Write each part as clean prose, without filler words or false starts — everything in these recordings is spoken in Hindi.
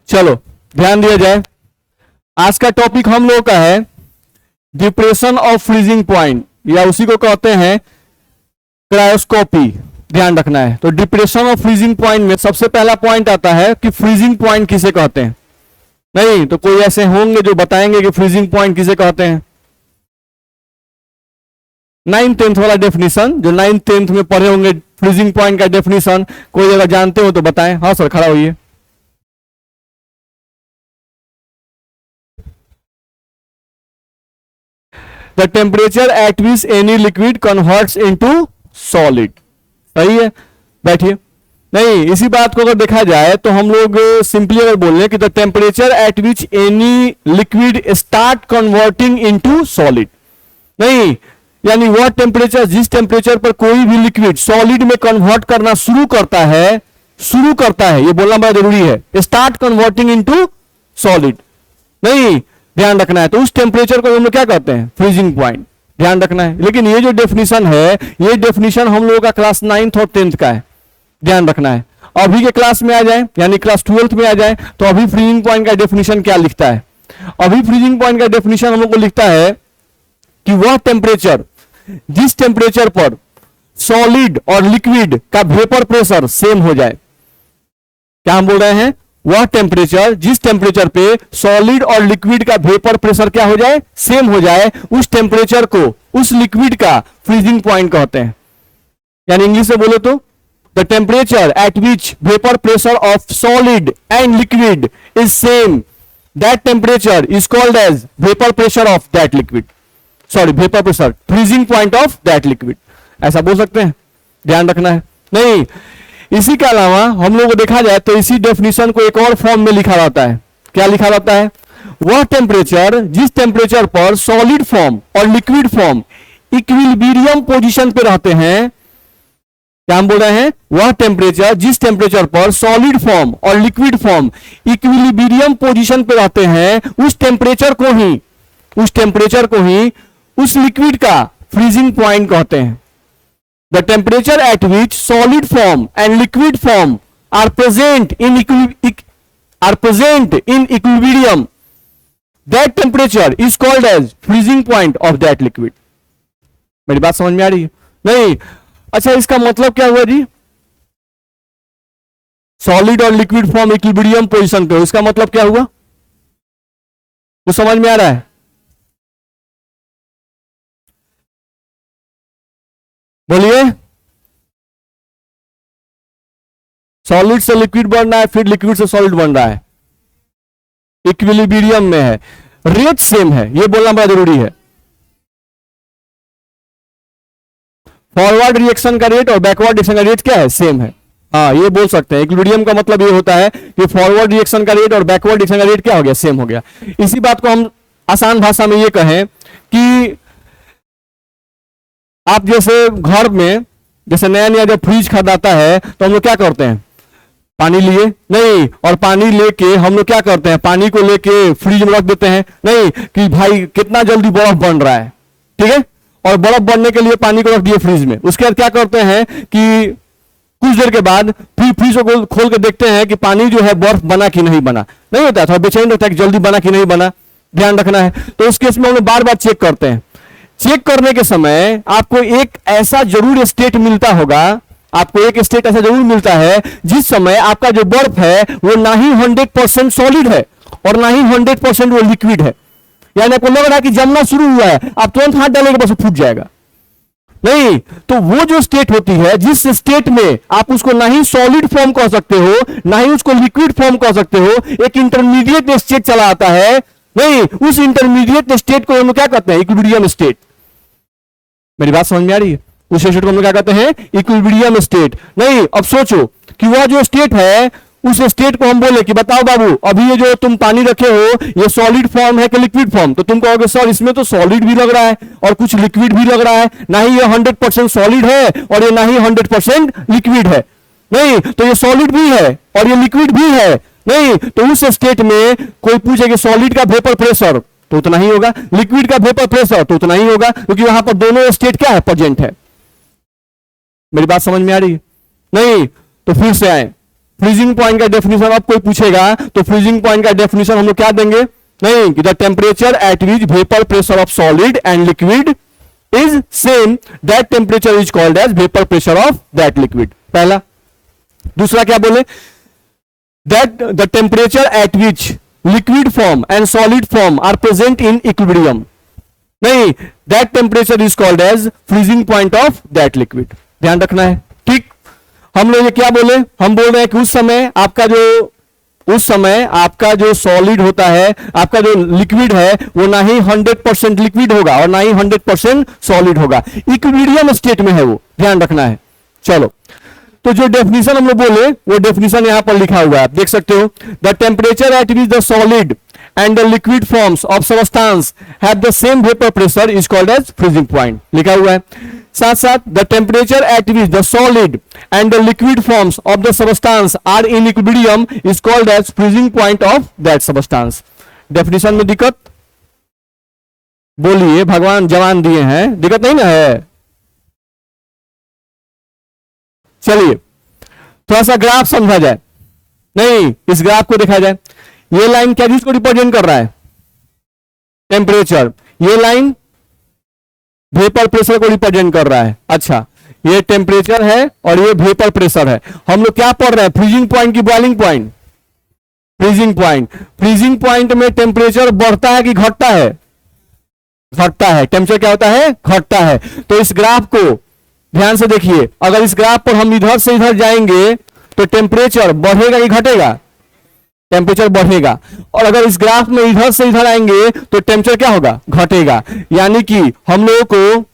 चलो ध्यान दिया जाए, आज का टॉपिक हम लोगों का है डिप्रेशन ऑफ फ्रीजिंग पॉइंट, या उसी को कहते हैं क्रायोस्कोपी। ध्यान रखना है। तो डिप्रेशन ऑफ फ्रीजिंग पॉइंट में सबसे पहला पॉइंट आता है कि फ्रीजिंग पॉइंट किसे कहते हैं। नहीं तो कोई ऐसे होंगे जो बताएंगे कि फ्रीजिंग पॉइंट किसे कहते हैं। 9th-10th वाला डेफिनेशन जो 9th-10th में पढ़े होंगे, फ्रीजिंग पॉइंट का डेफिनेशन कोई अगर जानते हो तो बताएं। हाँ सर, खड़ा होइए। The temperature at which any liquid converts into solid. सही है, बैठिए। नहीं, इसी बात को अगर देखा जाए तो हम लोग सिंपली अगर बोल रहे कि the temperature at which any liquid start converting into solid. नहीं, यानी वह टेम्परेचर, जिस टेम्परेचर पर कोई भी लिक्विड सॉलिड में कन्वर्ट करना शुरू करता है, ये बोलना बड़ा जरूरी है, स्टार्ट कन्वर्टिंग इनटू सॉलिड। नहीं, ध्यान रखना है। तो उस टेम्परेचर को हम लोग क्या कहते हैं, फ्रीजिंग पॉइंट। ध्यान रखना है। लेकिन ये जो डेफिनेशन है, ये डेफिनेशन हम लोगों का क्लास 9th और 10th का है। ध्यान रखना है। अभी के क्लास में आ जाए, यानी क्लास 12th में आ जाए, तो अभी फ्रीजिंग पॉइंट का डेफिनेशन क्या लिखता है। अभी फ्रीजिंग पॉइंट का डेफिनेशन हम लोग को लिखता है कि वह टेम्परेचर, जिस टेम्परेचर पर सॉलिड और लिक्विड का वेपर प्रेशर सेम हो जाए। क्या हम बोल रहे हैं, वह टेम्परेचर, जिस टेम्परेचर पे सॉलिड और लिक्विड का वेपर प्रेशर क्या हो जाए, सेम हो जाए, उस टेम्परेचर को, उस लिक्विड का फ्रीजिंग पॉइंट कहते हैं। यानी इंग्लिश में बोले तो the temperature at which vapour pressure of solid and liquid is same, that temperature is called as vapour pressure of that liquid, sorry vapour pressure, freezing point of that liquid. ऐसा बोल सकते हैं। ध्यान रखना है। नहीं, इसी के अलावा हम लोग को देखा जाए तो इसी डेफिनेशन को एक और फॉर्म में लिखा जाता है। क्या लिखा जाता है, वह टेम्परेचर, जिस टेम्परेचर पर सॉलिड फॉर्म और लिक्विड फॉर्म इक्विलिब्रियम पोजीशन पे रहते हैं। क्या हम बोल रहे हैं, वह टेम्परेचर, जिस टेम्परेचर पर सॉलिड फॉर्म और लिक्विड फॉर्म इक्विलिब्रियम पोजीशन पे रहते हैं, उस टेम्परेचर को ही उस लिक्विड का फ्रीजिंग पॉइंट कहते हैं। The temperature at which solid form and liquid form are present in equilibrium, that temperature is called as freezing point of that liquid. मेरी बात समझ में आ रही है? नहीं? अच्छा, इसका मतलब क्या हुआ जी? सॉलिड और लिक्विड फॉर्म इक्विलिब्रियम पोजीशन पे, इसका मतलब क्या हुआ, वो समझ में आ रहा है? बोलिए। सॉलिड से लिक्विड बन रहा है, फिर लिक्विड से सॉलिड बन रहा है, इक्विलिब्रियम में है, रेट सेम है, यह बोलना बड़ा जरूरी है। फॉरवर्ड रिएक्शन का रेट और बैकवर्ड रिएक्शन का रेट क्या है, सेम है। हाँ, ये बोल सकते हैं। इक्विलिब्रियम का मतलब ये होता है कि फॉरवर्ड रिएक्शन का रेट और बैकवर्ड रिएक्शन का रेट क्या हो गया, सेम हो गया। इसी बात को हम आसान भाषा में ये कहें कि आप जैसे घर में, जैसे नया नया जब फ्रिज खरीदाता है तो हम लोग क्या करते हैं, पानी लिए नहीं, और पानी लेके हम लोग क्या करते हैं, पानी को लेके फ्रिज में रख देते हैं। नहीं कि भाई कितना जल्दी बर्फ बन रहा है, ठीक है, और बर्फ बनने के लिए पानी को रख दिए फ्रिज में। उसके बाद क्या करते हैं कि कुछ देर के बाद फिर फ्रिज को खोल के देखते हैं कि पानी जो है बर्फ बना कि नहीं बना। नहीं होता है, थोड़ा बेचैन रहता है कि जल्दी बना कि नहीं बना। ध्यान रखना है। तो उस केस में हम लोग बार बार चेक करते हैं। चेक करने के समय आपको एक ऐसा जरूर स्टेट मिलता होगा, आपको एक स्टेट ऐसा जरूर मिलता है जिस समय आपका जो बर्फ है वो ना ही 100% सॉलिड है और ना ही 100% वो लिक्विड है। यानी आपको लग रहा है कि जमना शुरू हुआ है, आप तुरंत हाथ डालेंगे बस फूट जाएगा। नहीं, तो वो जो स्टेट होती है, जिस स्टेट में आप उसको ना ही सॉलिड फॉर्म कह सकते हो, ना ही उसको लिक्विड फॉर्म कह सकते हो, एक इंटरमीडिएट स्टेट चला आता है। नहीं, उस इंटरमीडिएट स्टेट को हम क्या कहते हैं, इक्विलिब्रियम स्टेट। मेरी बात समझ में आ रही है? उस स्टेट को हम क्या कहते हैं, इक्विलिब्रियम स्टेट। नहीं, अब सोचो कि वह जो स्टेट है, उस स्टेट को हम बोले कि बताओ बाबू, अभी ये जो तुम पानी रखे हो, ये सॉलिड फॉर्म है कि लिक्विड फॉर्म? तो तुम कहोगे सर इसमें तो सॉलिड भी लग रहा है और कुछ लिक्विड भी लग रहा है, ना ही ये 100% सॉलिड है और ये ना ही 100% लिक्विड है। नहीं, तो ये सॉलिड भी है और ये लिक्विड भी है। नहीं, तो उस स्टेट में कोई पूछे कि सॉलिड का वेपर प्रेशर, तो उतना ही होगा, लिक्विड का वेपर प्रेशर तो उतना ही होगा, क्योंकि वहां पर दोनों स्टेट क्या है, प्रेजेंट है। मेरी बात समझ में आ रही है? नहीं, तो फिर से आए, फ्रीजिंग पॉइंट का डेफिनेशन अब कोई पूछेगा तो फ्रीजिंग पॉइंट का डेफिनेशन हम लोग क्या देंगे? नहीं कि the temperature at which vapour pressure of solid and liquid is same that temperature is called as vapour pressure of that liquid, पहला। दूसरा क्या बोले? That the temperature at which liquid form and solid form are present in equilibrium, नहीं, that temperature is called as freezing point of that liquid. ध्यान रखना है, ठीक। हम लोग ये क्या बोले? हम बोल रहे हैं कि उस समय आपका जो सॉलिड होता है, आपका जो लिक्विड है, वो ना ही 100% लिक्विड होगा और ना ही 100% सॉलिड होगा, इक्विलिब्रियम स्टेट में है वो, ध्यान रखना है। चलो, तो जो डेफिनेशन हम लोग बोले वो डेफिनेशन यहां पर लिखा हुआ है, आप देख सकते हो। The temperature at which the solid and the liquid forms of substance have the same vapor pressure is called as freezing point, लिखा हुआ है। साथ साथ the temperature at which the solid and the liquid forms of the substance are in equilibrium is called as freezing point of that substance। Definition में दिक्कत? बोलिए, भगवान जवान दिए हैं, दिक्कत नहीं ना है? चलिए थोड़ा सा ग्राफ समझा जाए। नहीं, इस ग्राफ को देखा जाए। ये लाइन क्या चीज को रिप्रेजेंट कर रहा है? टेम्परेचर। ये लाइन वेपर प्रेशर को रिप्रेजेंट कर रहा है। अच्छा, ये टेम्परेचर है और ये वेपर प्रेशर है। हम लोग क्या पढ़ रहे हैं? फ्रीजिंग पॉइंट की boiling point? Freezing point. Freezing point में टेम्परेचर बढ़ता है कि घटता है? घटता है। टेम्परेचर क्या होता है? घटता है। तो इस ग्राफ को ध्यान से देखिए, अगर इस ग्राफ पर हम इधर से इधर जाएंगे तो टेम्परेचर बढ़ेगा कि घटेगा? टेम्परेचर बढ़ेगा। और अगर इस ग्राफ में इधर से इधर आएंगे तो टेम्परेचर क्या होगा? घटेगा। यानी कि हम लोगों को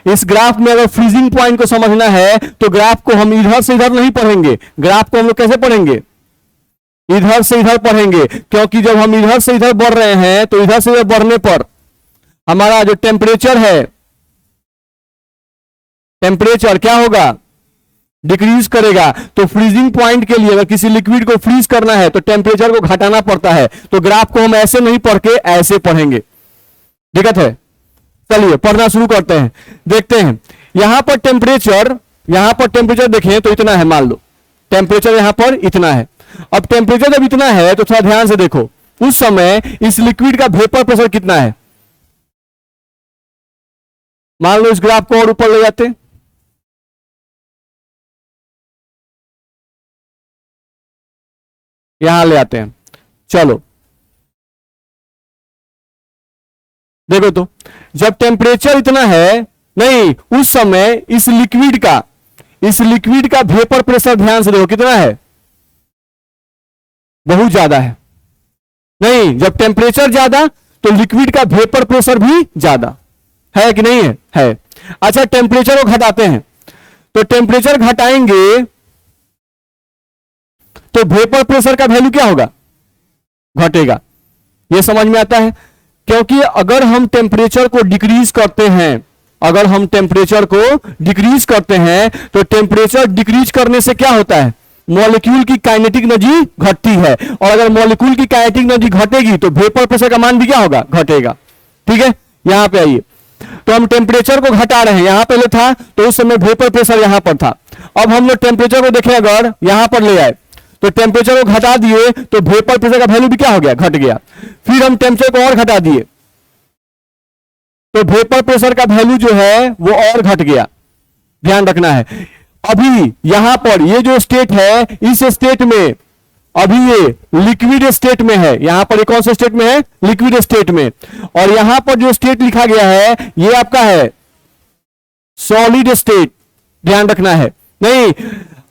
इस ग्राफ में अगर फ्रीजिंग पॉइंट को समझना है तो ग्राफ को हम इधर से इधर नहीं पढ़ेंगे। ग्राफ को हम लोग कैसे पढ़ेंगे? इधर से इधर पढ़ेंगे, क्योंकि जब हम इधर से इधर बढ़ रहे हैं तो इधर से इधर बढ़ने पर हमारा जो टेम्परेचर है, टेम्परेचर क्या होगा? डिक्रीज करेगा। तो फ्रीजिंग पॉइंट के लिए अगर किसी लिक्विड को फ्रीज करना है तो टेम्परेचर को घटाना पड़ता है। तो ग्राफ को हम ऐसे नहीं पढ़ के ऐसे पढ़ेंगे। दिक्कत है? चलिए पढ़ना शुरू करते हैं, देखते हैं। यहां पर टेम्परेचर देखें तो इतना है, मान लो टेम्परेचर यहां पर इतना है। अब टेम्परेचर जब इतना है तो थोड़ा ध्यान से देखो, उस समय इस लिक्विड का वेपर प्रेशर कितना है? मान लो इस ग्राफ को और ऊपर ले जाते हैं, यहां ले आते हैं। चलो देखो, तो जब टेम्परेचर इतना है, नहीं, उस समय इस लिक्विड का वेपर प्रेशर ध्यान से देखो कितना है? बहुत ज्यादा है। नहीं, जब टेम्परेचर ज्यादा तो लिक्विड का वेपर प्रेशर भी ज्यादा है कि नहीं है? है। अच्छा, टेम्परेचर को घटाते हैं, तो टेम्परेचर घटाएंगे तो वेपर प्रेशर का वैल्यू क्या होगा? घटेगा। यह समझ में आता है? क्योंकि अगर हम टेम्परेचर को डिक्रीज करते हैं, तो टेम्परेचर डिक्रीज करने से क्या होता है? मॉलिक्यूल की काइनेटिक एनर्जी घटती है, और अगर मॉलिक्यूल की काइनेटिक एनर्जी घटेगी तो वेपर प्रेशर का मान भी क्या होगा? घटेगा। ठीक है, यहां पे आइए। तो हम टेम्परेचर को घटा रहे हैं, यहां पहले था तो उस समय वेपर प्रेशर यहां पर था। अब हम लोग टेम्परेचर को देखें, अगर यहां पर ले आए तो टेम्परेचर को घटा दिए तो वेपर प्रेशर का वैल्यू भी क्या हो गया? घट गया। फिर हम टेम्परेचर को और घटा दिए तो वेपर प्रेशर का वैल्यू जो है वो और घट गया। ध्यान रखना है। अभी यहां पर ये जो स्टेट है, इस स्टेट में अभी ये लिक्विड स्टेट में है। यहां पर कौन से स्टेट में है? लिक्विड स्टेट में। और यहां पर जो स्टेट लिखा गया है ये आपका है सॉलिड स्टेट। ध्यान रखना है। नहीं,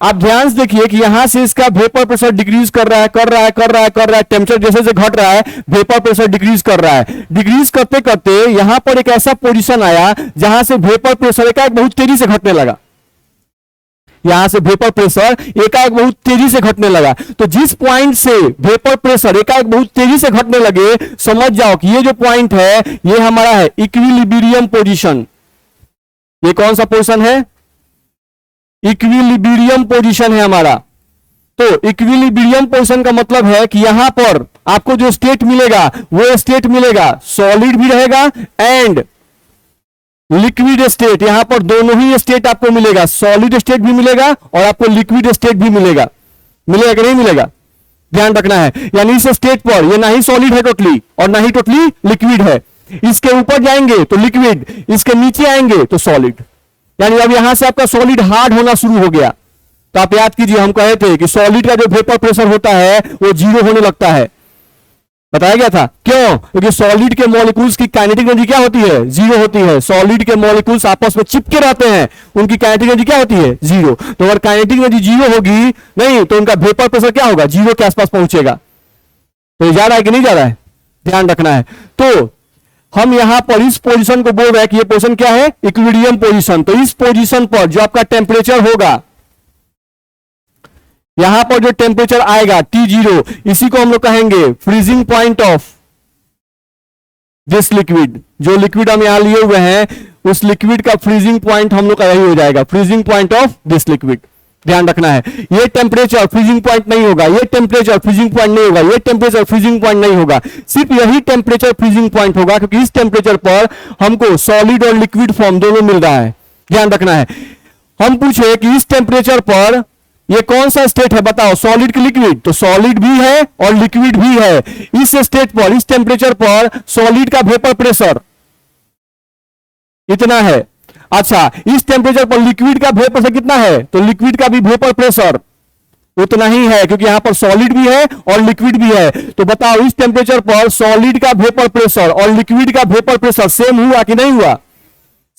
आप ध्यान से देखिए कि यहां से इसका वेपर प्रेशर डिक्रीज कर रहा है। टेम्परेचर जैसे जैसे घट रहा है वेपर प्रेशर डिक्रीज कर रहा है। डिक्रीज करते करते यहां पर एक ऐसा पोजीशन आया जहां से वेपर प्रेशर एकाएक बहुत तेजी से घटने लगा। यहां से वेपर प्रेशर एकाएक बहुत तेजी से घटने लगा। तो जिस पॉइंट से वेपर प्रेशर एकाएक बहुत तेजी से घटने लगे, समझ जाओ कि ये जो पॉइंट है ये हमारा है इक्विलिब्रियम पोजीशन। ये कौन सा पोजीशन है? इक्विलिब्रियम पोजीशन है हमारा। तो इक्विलिब्रियम पोजीशन का मतलब है कि यहां पर आपको जो स्टेट मिलेगा वो स्टेट मिलेगा, सॉलिड भी रहेगा एंड लिक्विड स्टेट, यहां पर दोनों ही स्टेट आपको मिलेगा, सॉलिड स्टेट भी मिलेगा और आपको लिक्विड स्टेट भी मिलेगा। मिलेगा कि नहीं मिलेगा, ध्यान रखना है। यानी इस स्टेट पर ये ना ही सॉलिड है टोटली और ना ही टोटली लिक्विड है। इसके ऊपर जाएंगे तो लिक्विड, इसके नीचे आएंगे तो सॉलिड। यानी अब यहां से आपका सॉलिड हार्ड होना शुरू हो गया। तो आप याद कीजिए, हम कहे थे कि सॉलिड का जो वेपर प्रेशर होता है वो 0 होने लगता है, बताया गया था। क्यों? क्योंकि सॉलिड के मॉलिक्यूल्स की काइनेटिक एनर्जी क्या होती है, 0 होती है। सॉलिड के मॉलिक्यूल्स आपस में चिपके रहते हैं, उनकी काइनेटिक एनर्जी क्या होती है, 0। तो अगर काइनेटिक एनर्जी 0 होगी नहीं तो उनका वेपर प्रेशर क्या होगा, 0 के आसपास पहुंचेगा। तो ये जा रहा है कि नहीं जा रहा है, ध्यान रखना है। तो हम यहां पर इस पोजीशन को बोल रहे हैं कि ये पोजीशन क्या है, इक्विलिब्रियम पोजीशन। तो इस पोजीशन पर जो आपका टेम्परेचर होगा, यहां पर जो टेम्परेचर आएगा T0, इसी को हम लोग कहेंगे freezing point of this liquid. जो लिक्विड हम यहां लिए हुए हैं उस लिक्विड का फ्रीजिंग पॉइंट हम लोग का यही हो जाएगा, freezing point of this liquid. ध्यान रखना है, ये टेम्परेचर फ्रीजिंग पॉइंट नहीं होगा, ये टेम्परेचर फ्रीजिंग पॉइंट नहीं होगा, ये टेम्परेचर फ्रीजिंग पॉइंट नहीं होगा, सिर्फ यही टेम्परेचर फ्रीजिंग पॉइंट होगा, क्योंकि इस टेम्परेचर पर हमको सॉलिड और लिक्विड फॉर्म दोनों मिल रहा है। ध्यान रखना है, हम पूछे कि इस टेम्परेचर पर ये कौन सा स्टेट है, बताओ, सॉलिड की लिक्विड? तो सॉलिड भी है और लिक्विड भी है। इस स्टेट पर, इस टेम्परेचर पर सॉलिड का वेपर प्रेशर इतना है। अच्छा, इस टेम्परेचर पर लिक्विड का वेपर प्रेशर कितना है? तो लिक्विड का भी वेपर प्रेशर उतना ही है, क्योंकि यहां पर सॉलिड भी है और लिक्विड भी है। तो बताओ, इस टेम्परेचर पर सॉलिड का वेपर प्रेशर और लिक्विड का वेपर प्रेशर सेम हुआ कि नहीं हुआ?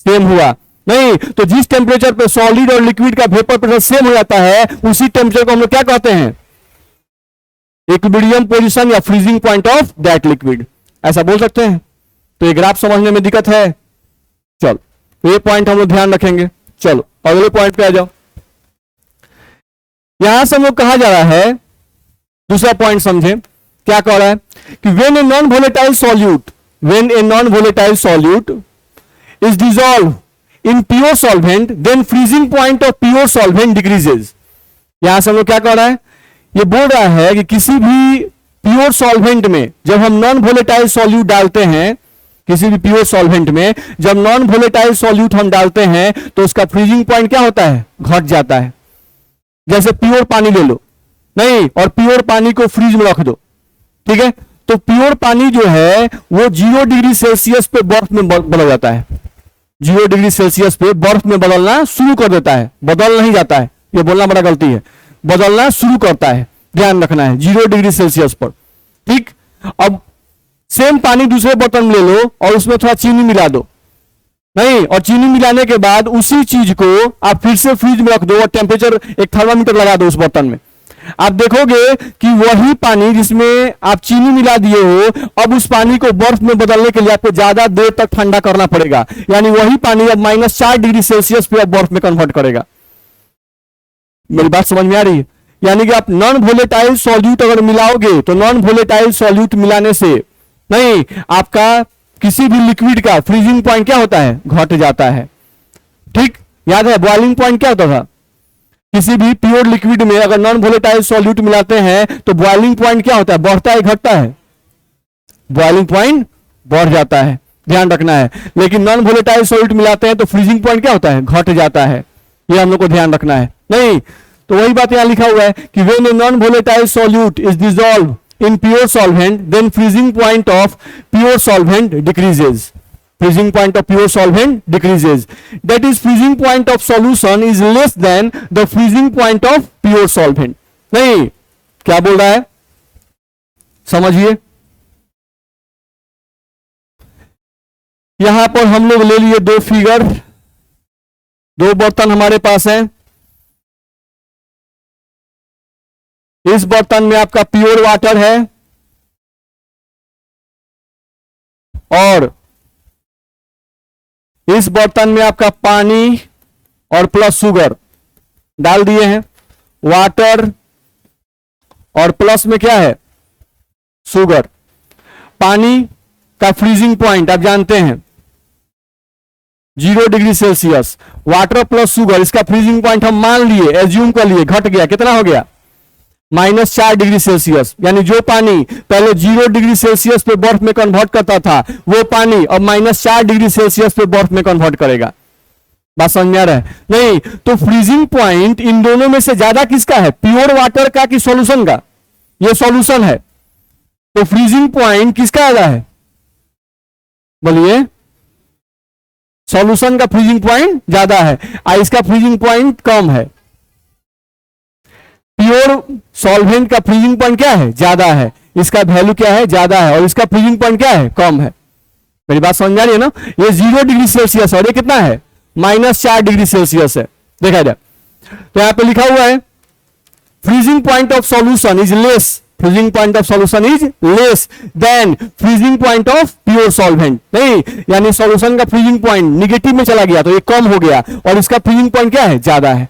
सेम हुआ नहीं। तो जिस टेम्परेचर पे सॉलिड और लिक्विड का वेपर प्रेशर सेम हो जाता है, उसी टेम्परेचर को हम लोग क्या कहते हैं, इक्विलिब्रियम पोजीशन या freezing point of that liquid, ऐसा बोल सकते हैं। तो ये ग्राफ समझने में दिक्कत है? चलो, तो ये पॉइंट हम लोग ध्यान रखेंगे। चलो अगले पॉइंट पे आ जाओ। यहां से हम लोग कहा जा रहा है, दूसरा पॉइंट समझे क्या कह रहा है कि when a non volatile solute, when a non volatile solute is dissolve in pure solvent, then freezing point of pure solvent decreases। यहां से हम लोग क्या कर रहा है, ये बोल रहा है कि किसी भी प्योर सॉल्वेंट में जब हम नॉन वोलेटाइल सॉल्यूट डालते हैं, किसी भी प्योर सॉल्वेंट में जब नॉन वोलेटाइल सॉल्यूट हम डालते हैं तो उसका फ्रीजिंग पॉइंट क्या होता है, घट जाता है। जैसे प्योर पानी ले लो नहीं, और प्योर पानी को फ्रीज में रख दो, ठीक है, तो प्योर पानी जो है वो 0 डिग्री सेल्सियस पे बर्फ में बदल जाता है। 0 डिग्री सेल्सियस पे बर्फ में बदलना शुरू कर देता है, बदल नहीं जाता है, ये बोलना बड़ा गलती है, बदलना शुरू करता है। ध्यान रखना है, 0 डिग्री सेल्सियस पर, ठीक। अब सेम पानी दूसरे बर्तन में ले लो और उसमें थोड़ा चीनी मिला दो नहीं, और चीनी मिलाने के बाद उसी चीज को आप फिर से फ्रिज में रख दो और टेम्परेचर एक थर्मामीटर लगा दो उस बर्तन में। आप देखोगे कि वही पानी जिसमें आप चीनी मिला दिए हो, अब उस पानी को बर्फ में बदलने के लिए आपको ज्यादा देर तक ठंडा करना पड़ेगा। यानी वही पानी अब -4 डिग्री सेल्सियस पे अब बर्फ में कन्वर्ट करेगा। मेरी बात समझ में आ रही है? यानी कि आप नॉन वोलेटाइल सॉल्यूट अगर मिलाओगे तो नॉन वोलेटाइल सॉल्यूट मिलाने से नहीं, आपका किसी भी लिक्विड का फ्रीजिंग पॉइंट क्या होता है, घट जाता है। ठीक, याद है बॉइलिंग पॉइंट क्या होता था? किसी भी प्योर लिक्विड में अगर नॉन वोलेटाइल सॉल्यूट मिलाते हैं तो बॉइलिंग पॉइंट क्या होता है, बढ़ता है घटता है? बॉइलिंग पॉइंट बढ़ जाता है, ध्यान रखना है। लेकिन नॉन वोलेटाइल सॉल्यूट मिलाते हैं तो फ्रीजिंग पॉइंट क्या होता है, घट जाता है। ये हम लोग को ध्यान रखना है। नहीं तो वही बात यहां लिखा हुआ है कि when a non volatile solute is dissolve in pure solvent, then freezing point of pure solvent decreases. Freezing point of pure solvent decreases. That is, freezing point of solution is less than the freezing point of pure solvent. नहीं, क्या बोल रहा है समझिए। यहां पर हम लोग ले लिए दो फिगर, दो बर्तन हमारे पास हैं। इस बर्तन में आपका प्योर वाटर है और इस बर्तन में आपका पानी और प्लस शुगर डाल दिए हैं। वाटर और प्लस में क्या है, शुगर। पानी का फ्रीजिंग पॉइंट आप जानते हैं 0 degree Celsius. Water plus sugar, इसका फ्रीजिंग पॉइंट हम मान लिए, एज्यूम कर लिए, घट गया, कितना हो गया, -4 डिग्री सेल्सियस, यानी जो पानी पहले 0 डिग्री सेल्सियस पे बर्फ में कन्वर्ट करता था वो पानी अब -4 डिग्री सेल्सियस पे बर्फ में कन्वर्ट करेगा। बात समझ में आ रहा है? नहीं तो फ्रीजिंग पॉइंट इन दोनों में से ज्यादा किसका है, प्योर वाटर का कि सॉल्यूशन का? ये सॉल्यूशन है, तो फ्रीजिंग पॉइंट किसका ज्यादा है? बोलिए। सॉल्यूशन का फ्रीजिंग पॉइंट ज्यादा है और इसका फ्रीजिंग पॉइंट कम है। प्योर सॉल्वेंट का फ्रीजिंग पॉइंट क्या है, ज्यादा है, इसका वैल्यू क्या है, ज्यादा है, और इसका फ्रीजिंग पॉइंट क्या है, कम है। मेरी बात समझ आ रही है ना? ये 0 डिग्री सेल्सियस और ये कितना है, -4 डिग्री सेल्सियस है। देखा जाए तो यहां पे लिखा हुआ है freezing point of solution is less, freezing point of solution is less than freezing point of pure solvent. नहीं, यानी सॉल्यूशन का फ्रीजिंग पॉइंट निगेटिव में चला गया तो ये कम हो गया और इसका फ्रीजिंग पॉइंट क्या है, ज्यादा है।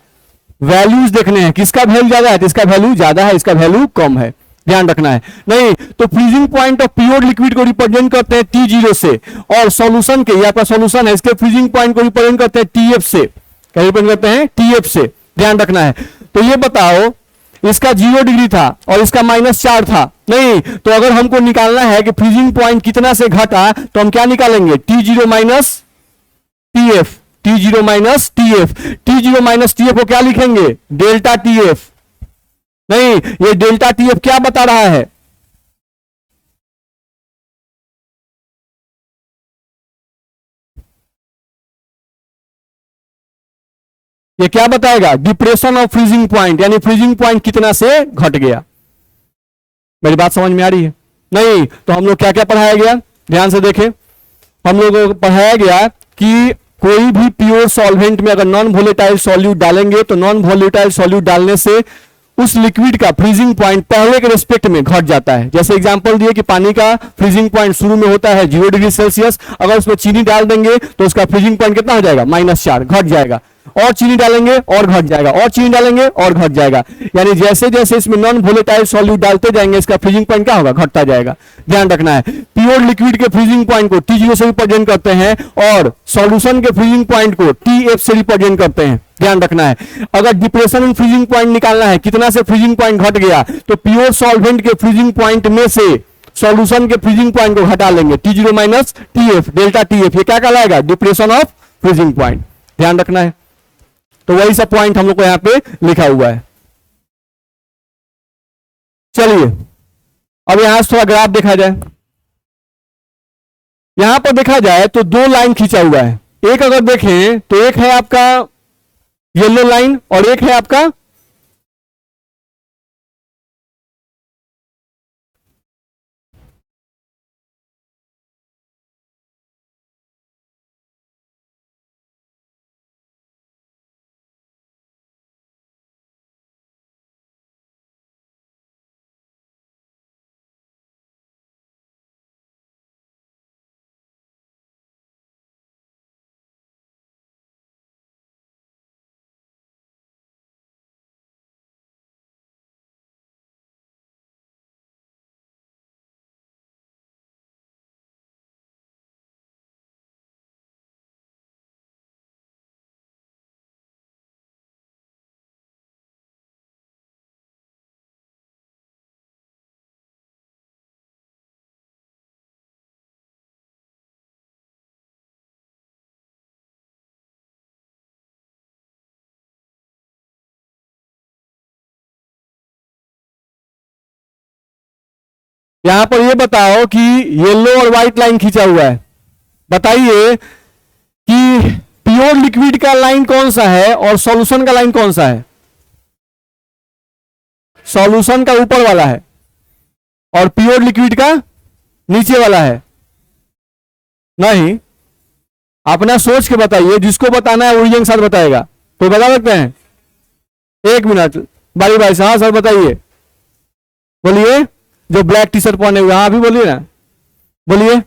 वैल्यूज देखने हैं, किसका वैल्यू ज्यादा है तो इसका वैल्यू ज्यादा है, इसका वैल्यू कम है, ध्यान रखना है। नहीं तो freezing point of pure liquid को रिप्रेजेंट करते हैं T0 से, और सॉल्यूशन के, या आपका सॉल्यूशन है, इसके फ्रीजिंग पॉइंट को रिप्रेजेंट करते हैं TF से। क्या रिप्रेजेंट करते हैं, TF से, ध्यान रखना है। तो ये बताओ इसका 0 डिग्री था और इसका -4 था। नहीं तो अगर हमको निकालना है कि फ्रीजिंग पॉइंट कितना से घटा तो हम क्या निकालेंगे, T0 minus TF, T0 minus TF, T0 minus TF को क्या लिखेंगे, डेल्टा TF। नहीं ये डेल्टा TF क्या बता रहा है, ये क्या बताएगा, डिप्रेशन ऑफ फ्रीजिंग पॉइंट, यानी फ्रीजिंग पॉइंट कितना से घट गया। मेरी बात समझ में आ रही है? नहीं तो हम लोग क्या क्या पढ़ाया गया, ध्यान से देखें। हम लोगों को पढ़ाया गया कि कोई भी प्योर सॉल्वेंट में अगर नॉन वोलेटाइल सॉल्यूट डालेंगे तो नॉन वोलेटाइल सॉल्यूट डालने से उस लिक्विड का फ्रीजिंग पॉइंट पहले के रिस्पेक्ट में घट जाता है। जैसे एग्जांपल दिए कि पानी का फ्रीजिंग पॉइंट शुरू में होता है 0 डिग्री सेल्सियस, अगर उसमें चीनी डाल देंगे तो उसका फ्रीजिंग पॉइंट कितना हो जाएगा, -4, घट जाएगा, और चीनी डालेंगे और घट जाएगा, और चीनी डालेंगे और घट जाएगा। यानी जैसे जैसे इसमें नॉन वोलेटाइल सॉल्यूट डालते जाएंगे इसका फ्रीजिंग पॉइंट क्या होगा, घटता जाएगा। ध्यान रखना है, प्योर लिक्विड के फ्रीजिंग पॉइंट को T0 से रिप्रेजेंट करते हैं और सॉल्यूशन के फ्रीजिंग पॉइंट को TF से रिप्रेजेंट करते हैं। ध्यान रखना है, अगर डिप्रेशन इन फ्रीजिंग पॉइंट निकालना है, कितना से फ्रीजिंग पॉइंट घट गया, तो प्योर सॉल्वेंट के फ्रीजिंग पॉइंट में से सॉल्यूशन के फ्रीजिंग पॉइंट को घटा लेंगे, T0 minus TF, delta TF, ये क्या कहलाएगा, डिप्रेशन ऑफ फ्रीजिंग पॉइंट। ध्यान रखना है, तो वही सा पॉइंट हम लोग को यहां पे लिखा हुआ है। चलिए अब यहां से थोड़ा ग्राफ देखा जाए। यहां पर देखा जाए तो दो लाइन खींचा हुआ है, एक अगर देखें तो एक है आपका येलो लाइन और एक है आपका यहां पर ये बताओ कि येलो और व्हाइट लाइन खींचा हुआ है, बताइए कि प्योर लिक्विड का लाइन कौन सा है और सॉल्यूशन का लाइन कौन सा है। सॉल्यूशन का ऊपर वाला है और प्योर लिक्विड का नीचे वाला है। नहीं, अपना सोच के बताइए, जिसको बताना है ओरिजिन के साथ बताएगा। तो बता सकते हैं, एक मिनट बारी बारी से। हाँ सर बताइए, बोलिए, जो ब्लैक टी शर्ट पहने हुए, हाँ अभी बोलिए ना, बोलिए।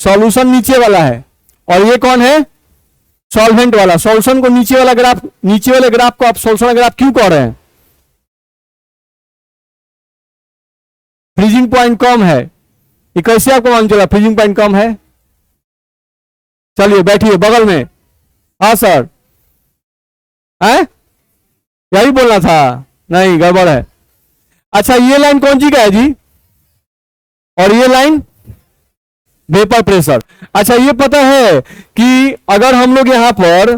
सॉल्यूशन नीचे वाला है और ये कौन है, सॉल्वेंट वाला। सॉल्यूशन को नीचे वाला ग्राफ, नीचे वाले ग्राफ को आप सॉल्यूशन ग्राफ क्यों कह रहे हैं, फ्रीजिंग पॉइंट कम है। ये कैसे आपको मालूम चला फ्रीजिंग पॉइंट कम है? चलिए बैठिए बगल में। हाँ सर, है यही बोलना था नहीं, गड़बड़ है। अच्छा, ये लाइन कौन सी का है जी? और ये लाइन वेपर प्रेशर। अच्छा, ये पता है कि अगर हम लोग यहां पर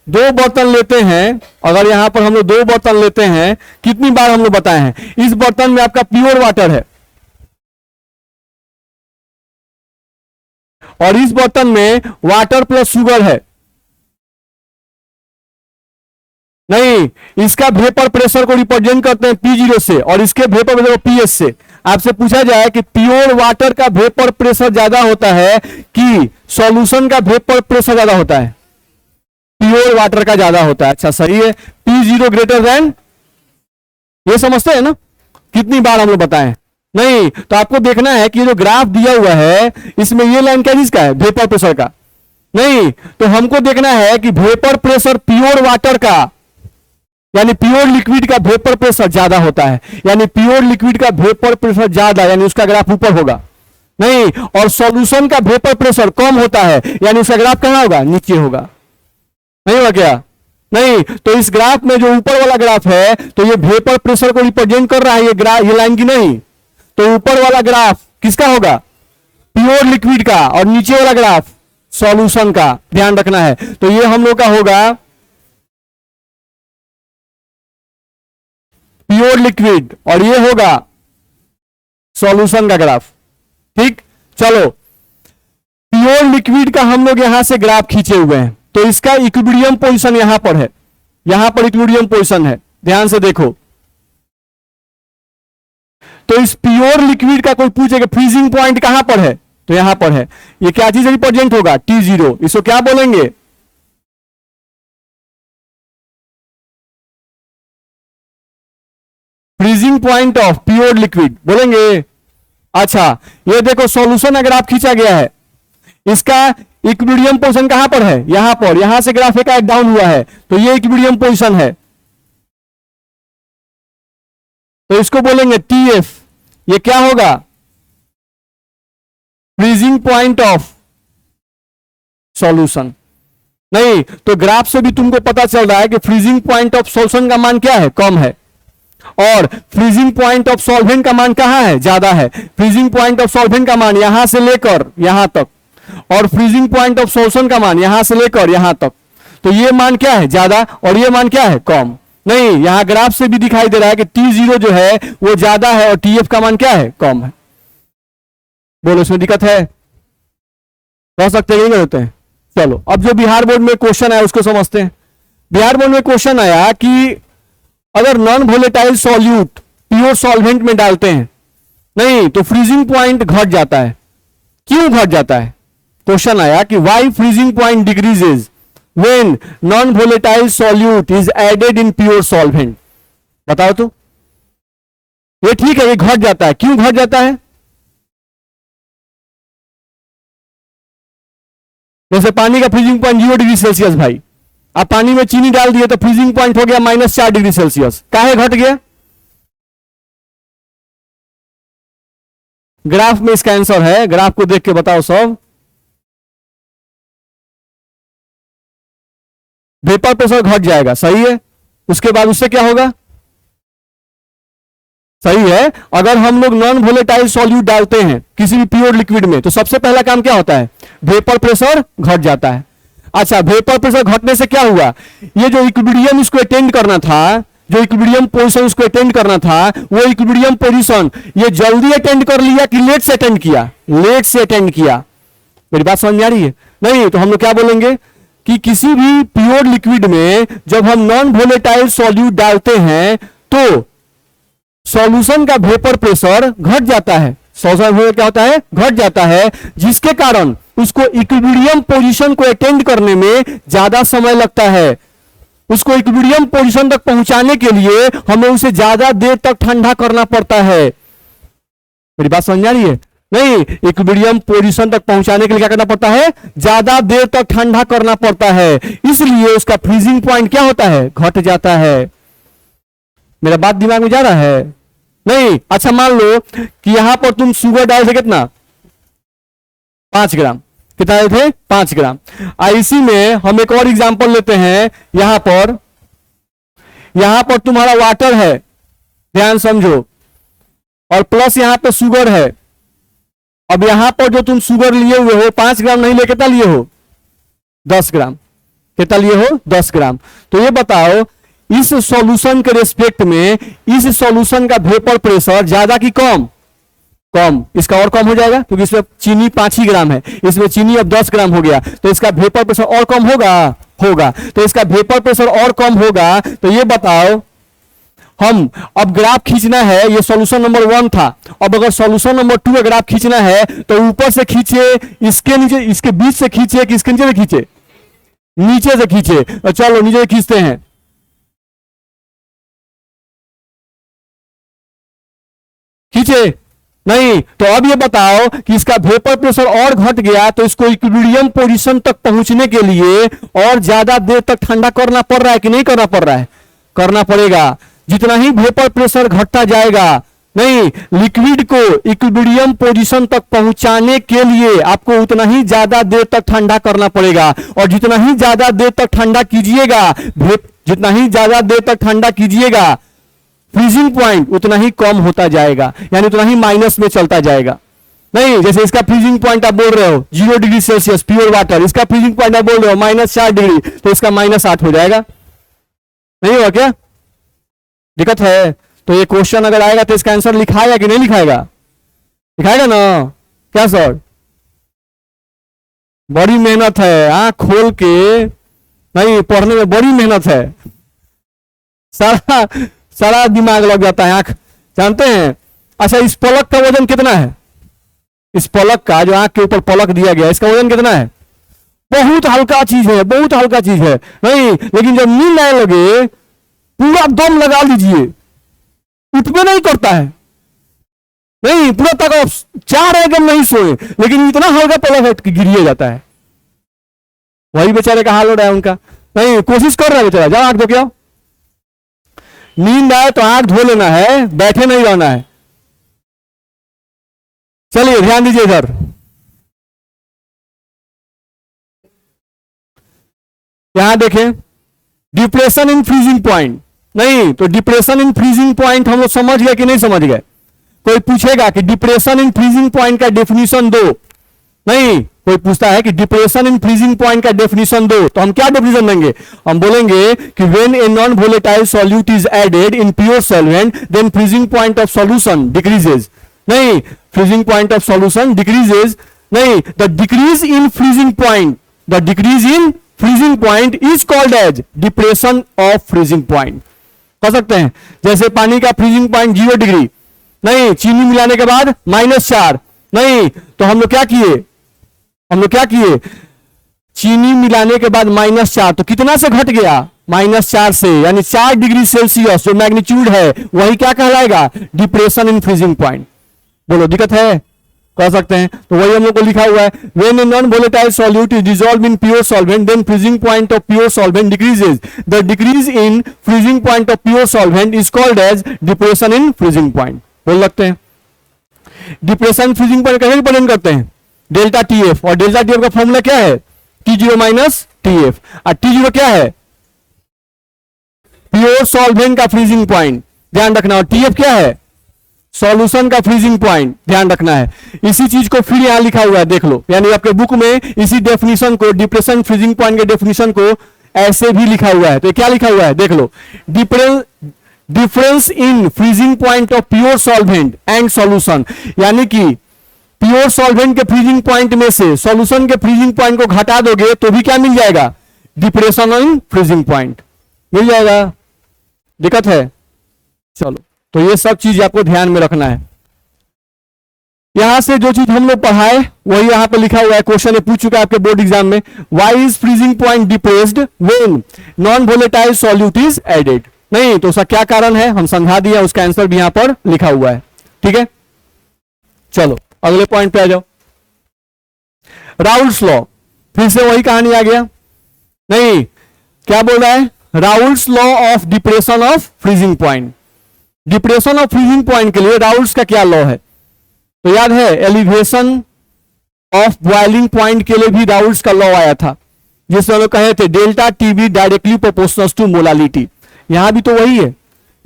दो बर्तन लेते हैं, अगर यहां पर हम लोग दो बर्तन लेते हैं, कितनी बार हम लोग बताए हैं, इस बर्तन में आपका प्योर वाटर है और इस बर्तन में वाटर प्लस शुगर है। नहीं, इसका वेपर प्रेशर को रिप्रेजेंट करते हैं P0 से और इसके वेपर प्रेशर को PS से। आपसे पूछा जाए कि प्योर वाटर का वेपर प्रेशर ज्यादा होता है कि सॉल्यूशन का वेपर प्रेशर ज्यादा होता है? प्योर वाटर का ज्यादा होता है। अच्छा, सही है। P0 ग्रेटर देन, ये समझते हैं ना? कितनी बार हम लोग बताएं? नहीं, तो आपको देखना है कि ये जो ग्राफ दिया हुआ है इसमें ये लाइन क्या किसका है? वेपर प्रेशर का। नहीं, तो हमको देखना है कि वेपर प्रेशर प्योर वाटर का यानी प्योर लिक्विड का वेपर प्रेशर ज्यादा होता है, यानी प्योर लिक्विड का वेपर प्रेशर ज्यादा, यानी उसका ग्राफ ऊपर होगा। नहीं, और सॉल्यूशन का वेपर प्रेशर कम होता है, यानी उसका ग्राफ कहां होगा? नीचे होगा। नहीं होगा क्या? नहीं, तो इस ग्राफ में जो ऊपर वाला ग्राफ है तो ये वेपर प्रेशर को रिप्रेजेंट कर रहा है, ये ग्राफ, ये लाइन की नहीं। तो ऊपर वाला ग्राफ किसका होगा? प्योर लिक्विड का, और नीचे वाला ग्राफ सॉल्यूशन का, ध्यान रखना है। तो ये हम लोग का होगा प्योर लिक्विड और ये होगा सॉल्यूशन का ग्राफ। ठीक, चलो, प्योर लिक्विड का हम लोग यहां से ग्राफ खींचे हुए हैं, तो इसका इक्विलिब्रियम पोजीशन यहां पर है, यहां पर इक्विलिब्रियम पोजीशन है, ध्यान से देखो। तो इस प्योर लिक्विड का कोई पूछेगा फ्रीजिंग पॉइंट कहां पर है, तो यहां पर है। ये क्या चीज रिप्रेजेंट होगा? T0। इसको क्या बोलेंगे? Freezing point of pure liquid बोलेंगे। अच्छा, ये देखो सॉल्यूशन अगर आप खींचा गया है, इसका इक्विलिब्रियम पोजीशन कहां पर है? यहां पर। यहां से ग्राफ एक डाउन हुआ है, तो ये इक्विलिब्रियम पोजीशन है, तो इसको बोलेंगे TF। ये क्या होगा? Freezing point of solution. नहीं, तो ग्राफ से भी तुमको पता चल रहा है कि फ्रीजिंग पॉइंट ऑफ सॉल्यूशन का मान क्या है? कम है, और फ्रीजिंग पॉइंट ऑफ सॉल्वेंट का मान कहां है? ज्यादा है। फ्रीजिंग पॉइंट ऑफ सॉल्वेंट का मान यहां से लेकर यहां तक, और फ्रीजिंग पॉइंट ऑफ सॉल्यूशन का मान यहां से लेकर यहां तक। तो ये मान क्या है? ज्यादा, और ये मान क्या है? कम। नहीं, यहां ग्राफ से भी दिखाई दे रहा है कि T0 जो है वो ज्यादा है और TF का मान क्या है? कम है। बोलो, इसमें दिक्कत है? कह सकते नहीं होते हैं। चलो, अब जो बिहार बोर्ड में क्वेश्चन आया उसको समझते हैं। बिहार बोर्ड में क्वेश्चन आया कि अगर non volatile solute pure solvent में डालते हैं, नहीं, तो फ्रीजिंग पॉइंट घट जाता है। क्यों घट जाता है? क्वेश्चन आया कि why freezing point decreases when non volatile solute is added in pure solvent. बताओ तो। ये ठीक है, ये घट जाता है। क्यों घट जाता है? जैसे पानी का फ्रीजिंग पॉइंट 0 डिग्री सेल्सियस, भाई आप पानी में चीनी डाल दिए तो फ्रीजिंग पॉइंट हो गया -4 डिग्री सेल्सियस। काहे घट गया? ग्राफ में इसका आंसर है, ग्राफ को देख के बताओ सब। वेपर प्रेशर घट जाएगा, सही है। उसके बाद उससे क्या होगा? सही है, अगर हम लोग नॉन वोलेटाइल सॉल्यूट डालते हैं किसी भी प्योर लिक्विड में, तो सबसे पहला काम क्या होता है? वेपर प्रेशर घट जाता है। अच्छा, वेपर प्रेशर घटने से क्या हुआ? ये जो इक्विलिब्रियम इसको अटेंड करना था, जो इक्विलिब्रियम पोजीशन इसको अटेंड करना था, वो इक्विलिब्रियम पोजीशन ये जल्दी अटेंड कर लिया कि लेट से अटेंड किया? लेट से अटेंड किया। मेरी बात समझ में आ रही है? नहीं, तो हम लोग क्या बोलेंगे कि किसी भी प्योर लिक्विड में जब हम नॉन वोलेटाइल सॉल्यूट डालते हैं तो सॉल्यूशन का वेपर प्रेशर घट जाता है। सॉल्यूशन क्या होता है? घट जाता है, जिसके कारण उसको इक्विलिब्रियम पोजीशन को अटेंड करने में ज्यादा समय लगता है। उसको इक्विलिब्रियम पोजीशन तक पहुंचाने के लिए हमें उसे ज्यादा देर तक ठंडा करना पड़ता है। मेरी बात समझ आ रही है? नहीं, इक्विलिब्रियम पोजीशन तक पहुंचाने के लिए क्या करना पड़ता है? ज्यादा देर तक ठंडा करना पड़ता है, इसलिए उसका फ्रीजिंग पॉइंट क्या होता है? घट जाता है। मेरा बात दिमाग में जा रहा है? नहीं। अच्छा, मान लो कि यहां पर तुम शुगर डाले थे, कितना? 5 ग्राम। कितना डाले थे? 5 ग्राम। इसी में हम एक और एग्जांपल लेते हैं। यहां पर तुम्हारा वाटर है ध्यान समझो, और प्लस यहां पे शुगर है। अब यहां पर जो तुम शुगर लिए हुए हो 5 ग्राम नहीं लेके कितना लिए हो, 10 ग्राम। कितना लिए हो, 10 ग्राम। तो ये बताओ इस सॉल्यूशन के रेस्पेक्ट में इस सॉल्यूशन का वेपर प्रेशर ज्यादा कि कम, कम। इसका और कम हो जाएगा क्योंकि इसमें चीनी 5 ही ग्राम है, इसमें चीनी अब 10 ग्राम हो गया, तो इसका वेपर प्रेशर और कम होगा, होगा। तो इसका वेपर प्रेशर और कम होगा। तो ये बताओ हम अब ग्राफ खींचना है, ये सॉल्यूशन नंबर 1 था। अब अगर सॉल्यूशन नंबर 2 का ग्राफ खींचना है तो ऊपर से खींचे, इसके नीचे, इसके बीच से खींचे कि इसके नीचे से खींचे, नीचे से खींचे। तो चलो नीचे से खींचते हैं, खींचे नहीं। तो अब ये बताओ कि इसका वेपर प्रेशर और घट गया तो इसको इक्विलिब्रियम पोजीशन तक पहुंचने के लिए और ज्यादा देर तक ठंडा करना पड़ रहा है कि नहीं करना पड़ रहा है, करना पड़ेगा। जितना ही वेपर प्रेशर घटता जाएगा, नहीं, लिक्विड को इक्विलिब्रियम पोजीशन तक पहुंचाने के लिए आपको उतना ही ज्यादा देर तक ठंडा करना पड़ेगा। और जितना ही ज्यादा देर तक ठंडा कीजिएगा, जितना ही ज्यादा देर तक ठंडा कीजिएगा, फ्रीजिंग पॉइंट उतना ही कम होता जाएगा, यानी उतना ही माइनस में चलता जाएगा। नहीं, जैसे इसका फ्रीजिंग पॉइंट आप बोल रहे हो 0 डिग्री सेल्सियस प्योर वाटर, इसका फ्रीजिंग पॉइंट आप बोल रहे हो -4 डिग्री, तो इसका -8 हो जाएगा। नहीं होगा क्या, दिक्कत है? तो ये क्वेश्चन अगर आएगा तो इसका आंसर लिखाएगा कि नहीं लिखाएगा, लिखाएगा ना। क्या सर, बड़ी मेहनत है, आंख खोल के नहीं पढ़ने में बड़ी मेहनत है, सारा सारा दिमाग लग जाता है, आंख, जानते हैं। अच्छा, इस पलक का वजन कितना है, इस पलक का जो आंख के ऊपर पलक दिया गया इसका वजन कितना है? बहुत हल्का चीज है, बहुत हल्का चीज है। नहीं, लेकिन जब नींद आने लगे पूरा दम लगा लीजिए, उठने नहीं करता है, नहीं, पूरा तक चाह रहे कि नहीं सोए, लेकिन इतना हल्का पलक हट के गिरिए जाता है। वही बेचारे का हाल हो रहा है उनका। नहीं, कोशिश कर रहा है बेचारा, जाओ आंख धो के आओ। नींद आए तो आंख धो लेना है, बैठे नहीं रहना है। चलिए ध्यान दीजिए इधर, यहां देखें, डिप्रेशन इन फ्रीजिंग पॉइंट। नहीं, तो डिप्रेशन इन फ्रीजिंग पॉइंट हम लोग समझ गए कि नहीं समझ गए? कोई पूछेगा कि डिप्रेशन इन फ्रीजिंग पॉइंट का डेफिनेशन दो, नहीं, कोई पूछता है कि डिप्रेशन इन फ्रीजिंग पॉइंट का डेफिनेशन दो, तो हम क्या डेफिनेशन देंगे? हम बोलेंगे कि when a non volatile solute is added in pure solvent then freezing point of solution decreases. नहीं, freezing point of solution decreases. नहीं, the decrease in freezing point, the decrease in freezing point is called as depression of freezing point. कर सकते हैं, जैसे पानी का फ्रीजिंग पॉइंट 0 डिग्री, नहीं, चीनी मिलाने के बाद -4, नहीं, तो हम लोग क्या किए, हम लोग क्या किए, चीनी मिलाने के बाद -4, तो कितना से घट गया, -4 से, यानी 4 डिग्री सेल्सियस जो मैग्नीट्यूड है वही क्या कहलाएगा, डिप्रेशन इन फ्रीजिंग पॉइंट। बोलो दिक्कत है, कह सकते हैं। तो वही हम लोग को लिखा हुआ है, when a non volatile solute is dissolve in pure solvent then freezing point of pure solvent decreases. The decrease in freezing point of pure solvent is called as depression in freezing point. बोल सकते हैं। डिप्रेशन फ्रीजिंग पॉइंट कैसे रिप्रेजेंट करते हैं, डेल्टा टीएफ, और डेल्टा टीएफ का फॉर्मूला क्या है, T0 माइनस टीएफ। और T0 क्या है, प्योर सॉल्वेंट का फ्रीजिंग पॉइंट, ध्यान रखना। और टीएफ क्या है, सॉल्यूशन का फ्रीजिंग पॉइंट, ध्यान रखना है। इसी चीज को फिर यहां लिखा हुआ है, देख लो, यानी आपके बुक में इसी डेफिनेशन को, डिप्रेशन फ्रीजिंग पॉइंट के डेफिनेशन को ऐसे भी लिखा हुआ है। तो क्या लिखा हुआ है, देख लो, difference in freezing point of pure solvent and solution, यानी कि प्योर सॉल्वेंट के फ्रीजिंग पॉइंट में से सॉल्यूशन के फ्रीजिंग पॉइंट को घटा दोगे तो भी क्या मिल जाएगा, डिप्रेशन इन फ्रीजिंग पॉइंट मिल जाएगा। दिक्कत है? चलो, तो ये सब चीज आपको ध्यान में रखना है। यहां से जो चीज हम लोग पढ़ाए वही यहां पे लिखा हुआ है, क्वेश्चन ये पूछ चुका है आपके बोर्ड एग्जाम में। Why is freezing point depressed when non volatile solute is added. नहीं, तो उसका क्या कारण है हम समझा दिया, उसका आंसर भी यहां पर लिखा हुआ है। ठीक है, चलो अगले पॉइंट पे आ जाओ। राउल्स लॉ, फिर से वही कहानी आ गया। नहीं, क्या बोल रहा है, Raoult's law of depression of freezing point. Depression of freezing point के लिए राउल्स का क्या लॉ है, तो याद है, एलिवेशन ऑफ बॉइलिंग पॉइंट के लिए भी राउल्स का लॉ आया था, जिसमें लोग कहे थे delta TB directly proportional to molality. यहां भी तो वही है,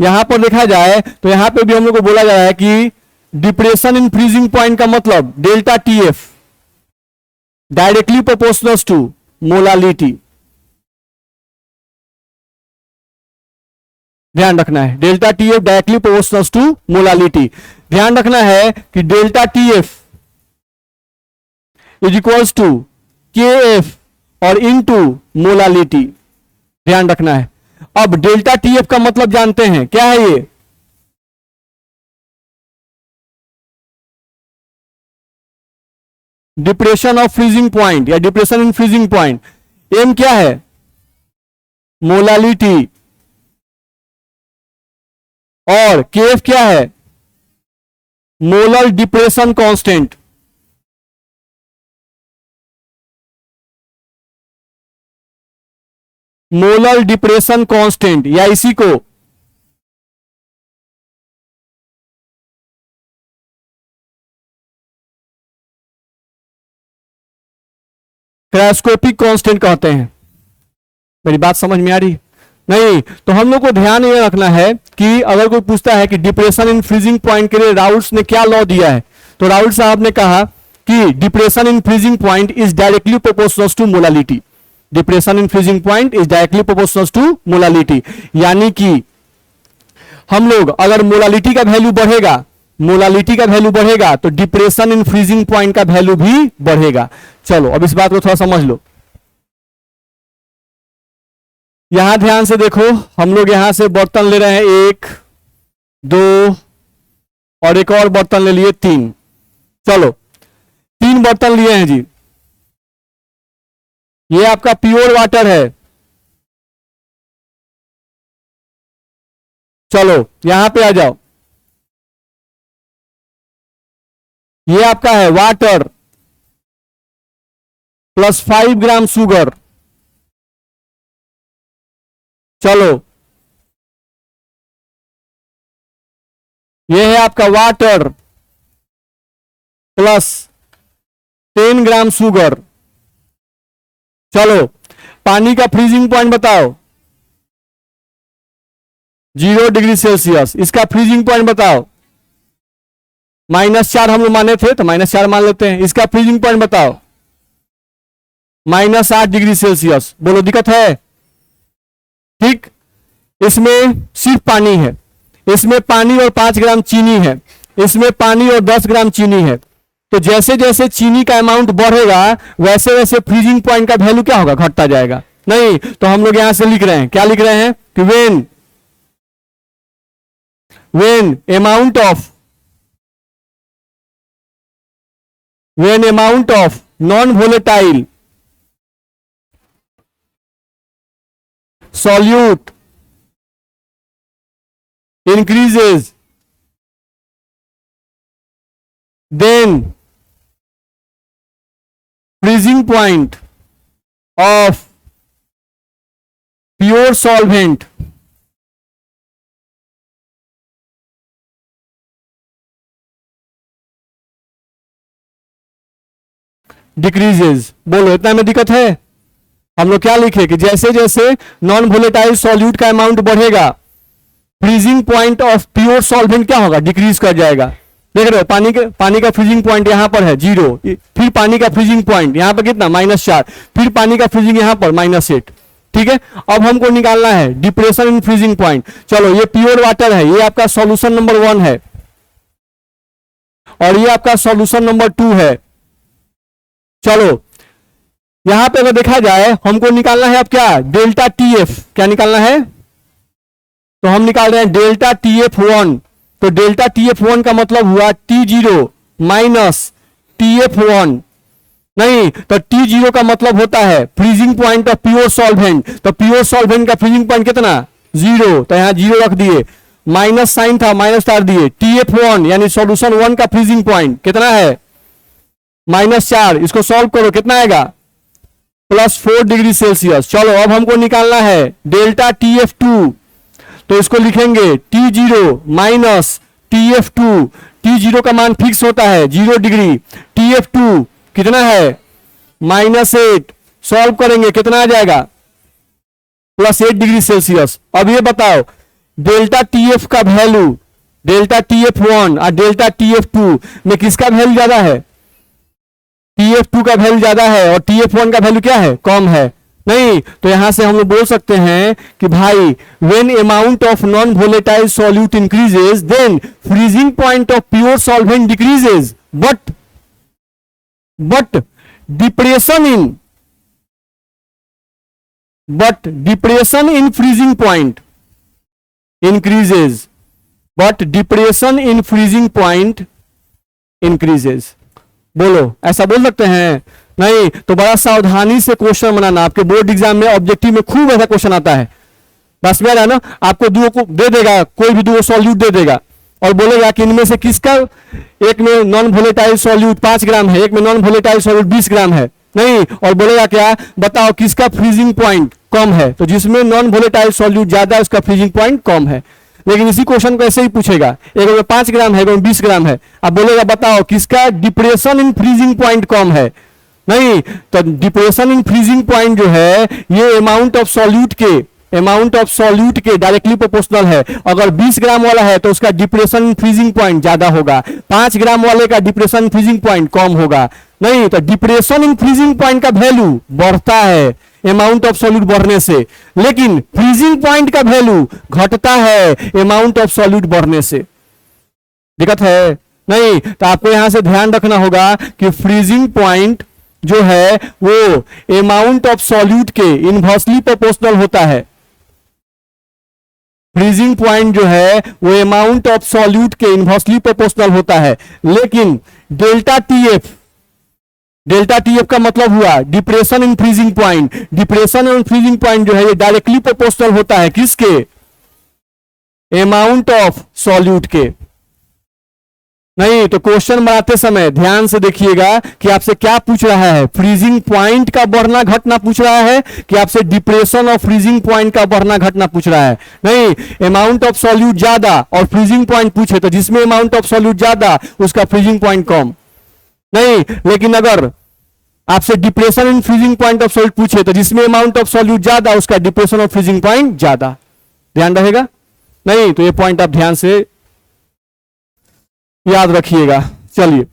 यहां पर देखा जाए तो यहां पे भी हम लोग को बोला जा रहा है कि डिप्रेशन इन फ्रीजिंग पॉइंट का मतलब delta T F directly proportional to molality. ध्यान रखना है delta T F directly proportional to molality. ध्यान रखना है कि delta T F is equals to K F और इनटू मोलालिटी। ध्यान रखना है। अब डेल्टा टी एफ का मतलब जानते हैं क्या है ये? डिप्रेशन ऑफ फ्रीजिंग पॉइंट या depression in freezing point. M क्या है? मोलालिटी। और केएफ क्या है? Molar depression constant. Molar depression constant या इसी को क्रायोस्कोपिक कांस्टेंट कहते हैं। मेरी बात समझ में आ रही? नहीं तो हम लोग को ध्यान ये रखना है कि अगर कोई पूछता है कि डिप्रेशन इन फ्रीजिंग पॉइंट के लिए राउल्ट्स ने क्या लॉ दिया है, तो राउल्ट साहब ने कहा कि depression in freezing point is directly proportional to molality. Depression in freezing point is directly proportional to molality. यानी कि हम लोग अगर मोलालिटी का वैल्यू बढ़ेगा, मोलालिटी का वैल्यू बढ़ेगा तो डिप्रेशन इन फ्रीजिंग पॉइंट का वैल्यू भी बढ़ेगा। चलो अब इस बात को थोड़ा समझ लो। यहां ध्यान से देखो, हम लोग यहां से बर्तन ले रहे हैं 1 2 और एक और बर्तन ले लिए 3। चलो 3 बर्तन लिए हैं जी। ये आपका प्योर वाटर है। चलो यहां पे आ जाओ। ये आपका है वाटर प्लस 5 ग्राम शुगर। चलो ये है आपका वाटर प्लस 10 ग्राम शुगर। चलो पानी का फ्रीजिंग पॉइंट बताओ। 0 डिग्री सेल्सियस। इसका फ्रीजिंग पॉइंट बताओ। -4 हम लोग माने थे तो -4 मान लेते हैं। इसका फ्रीजिंग पॉइंट बताओ। -8 डिग्री सेल्सियस। बोलो दिक्कत है? ठीक। इसमें सिर्फ पानी है, इसमें पानी और 5 ग्राम चीनी है, इसमें पानी और 10 ग्राम चीनी है। तो जैसे जैसे चीनी का अमाउंट बढ़ेगा वैसे वैसे फ्रीजिंग पॉइंट का वैल्यू क्या होगा? घटता जाएगा। नहीं तो हम लोग यहां से लिख रहे हैं, क्या लिख रहे हैं कि when amount of non-volatile solute increases, then freezing point of pure solvent decreases. बोलो इतना में दिक्कत है? हम लोग क्या लिखे कि जैसे जैसे नॉन वोलेटाइल सॉल्यूट का अमाउंट बढ़ेगा freezing point of pure solvent क्या होगा? डिक्रीज कर जाएगा। देख रहे हो पानी का फ्रीजिंग पॉइंट यहां पर है 0, फिर पानी का फ्रीजिंग पॉइंट यहां पर कितना? -4, फिर पानी का फ्रीजिंग यहां पर -8। ठीक है। अब हमको निकालना है डिप्रेशन इन फ्रीजिंग पॉइंट। चलो ये प्योर वाटर है, ये आपका सॉल्यूशन नंबर 1 है और ये आपका सॉल्यूशन नंबर 2 है। चलो यहां पे अगर देखा जाए हमको निकालना है अब क्या? Delta TF. क्या निकालना है? तो हम निकाल रहे हैं डेल्टा TF1। तो डेल्टा TF1 का मतलब हुआ T0 माइनस TF1। नहीं तो T0 का मतलब होता है freezing point of pure solvent. तो प्योर सॉल्वेंट का फ्रीजिंग पॉइंट कितना? 0। तो यहां 0 रख दिए, माइनस साइन था माइनस स्टार दिए। TF1 यानी सॉल्यूशन 1 का फ्रीजिंग पॉइंट कितना है? -4। इसको सॉल्व करो कितना आएगा? +4 डिग्री सेल्सियस। चलो अब हमको निकालना है डेल्टा TF2। तो इसको लिखेंगे T0 माइनस TF2। T0 का मान फिक्स होता है 0 डिग्री। TF2 कितना है? -8। सॉल्व करेंगे कितना आ जाएगा? +8 डिग्री सेल्सियस। अब ये बताओ डेल्टा टीएफ का वैल्यू, डेल्टा टीएफ1 और डेल्टा टीएफ2 में किसका वैल्यू ज्यादा है? टीएफ2 का वैल्यू ज्यादा है और टीएफ1 का वैल्यू क्या है? कम है। नहीं, तो यहां से हम लोग बोल सकते हैं कि भाई when amount of non volatile solute increases then freezing point of pure solvent decreases but depression in freezing point increases, but depression in freezing point increases। बोलो, ऐसा बोल सकते हैं? नहीं, तो बड़ा सावधानी से क्वेश्चन बनाना। आपके बोर्ड एग्जाम में ऑब्जेक्टिव में खूब ऐसा क्वेश्चन आता है। बस मेरा ना, आपको दो को दे देगा, कोई भी दो सॉल्यूट दे देगा और बोलेगा कि इनमें से किसका, एक में नॉन वोलेटाइल सॉल्यूट 5 ग्राम है, एक में नॉन वोलेटाइल सॉल्यूट 20 ग्राम है। नहीं, और बोलेगा क्या, बताओ किसका फ्रीजिंग पॉइंट कम है? तो जिसमें नॉन वोलेटाइल सॉल्यूट ज्यादा है उसका फ्रीजिंग पॉइंट कम है। लेकिन इसी क्वेश्चन को ऐसे ही पूछेगा, एक में 5 ग्राम है, एक में 20 ग्राम है। अब बोलेगा बताओ किसका डिप्रेशन इन फ्रीजिंग पॉइंट कम है? नहीं, तो डिप्रेशन इन फ्रीजिंग पॉइंट जो है ये अमाउंट ऑफ सॉल्यूट के डायरेक्टली प्रोपोर्शनल है। अगर 20 ग्राम वाला है तो उसका डिप्रेशन इन फ्रीजिंग पॉइंट ज्यादा होगा, 5 ग्राम वाले का डिप्रेशन फ्रीजिंग पॉइंट कम होगा। नहीं, तो डिप्रेशन इन फ्रीजिंग पॉइंट का वैल्यू बढ़ता है अमाउंट ऑफ सॉल्यूट बढ़ने से, लेकिन फ्रीजिंग पॉइंट का वैल्यू घटता है अमाउंट ऑफ सॉल्यूट बढ़ने से। दिक्कत है? नहीं, तो आपको यहां से ध्यान रखना होगा कि फ्रीजिंग पॉइंट जो है वो अमाउंट ऑफ सॉल्यूट के इनवर्सली प्रोपोर्शनल होता है। फ्रीजिंग पॉइंट जो है वो अमाउंट ऑफ सॉल्यूट के इनवर्सली प्रोपोर्शनल होता है, लेकिन डेल्टा टीएफ का मतलब हुआ depression in freezing point. Depression in freezing point जो है ये डायरेक्टली प्रोपोर्शनल होता है किसके? अमाउंट ऑफ सॉल्यूट के। नहीं, तो क्वेश्चन बनाते समय ध्यान से देखिएगा कि आपसे क्या पूछ रहा है, फ्रीजिंग पॉइंट का बढ़ना घटना पूछ रहा है कि आपसे डिप्रेशन ऑफ फ्रीजिंग पॉइंट का बढ़ना घटना पूछ रहा है? नहीं, अमाउंट ऑफ सॉल्यूट ज्यादा और फ्रीजिंग पॉइंट पूछे तो जिसमें अमाउंट ऑफ सॉल्यूट ज्यादा उसका फ्रीजिंग पॉइंट कम। नहीं, लेकिन अगर आपसे depression in freezing point of solute पूछे तो जिसमें अमाउंट ऑफ सॉल्यूट ज्यादा उसका डिप्रेशन ऑफ फ्रीजिंग पॉइंट ज्यादा। ध्यान रहेगा? नहीं, तो ये पॉइंट आप ध्यान से याद रखिएगा। चलिए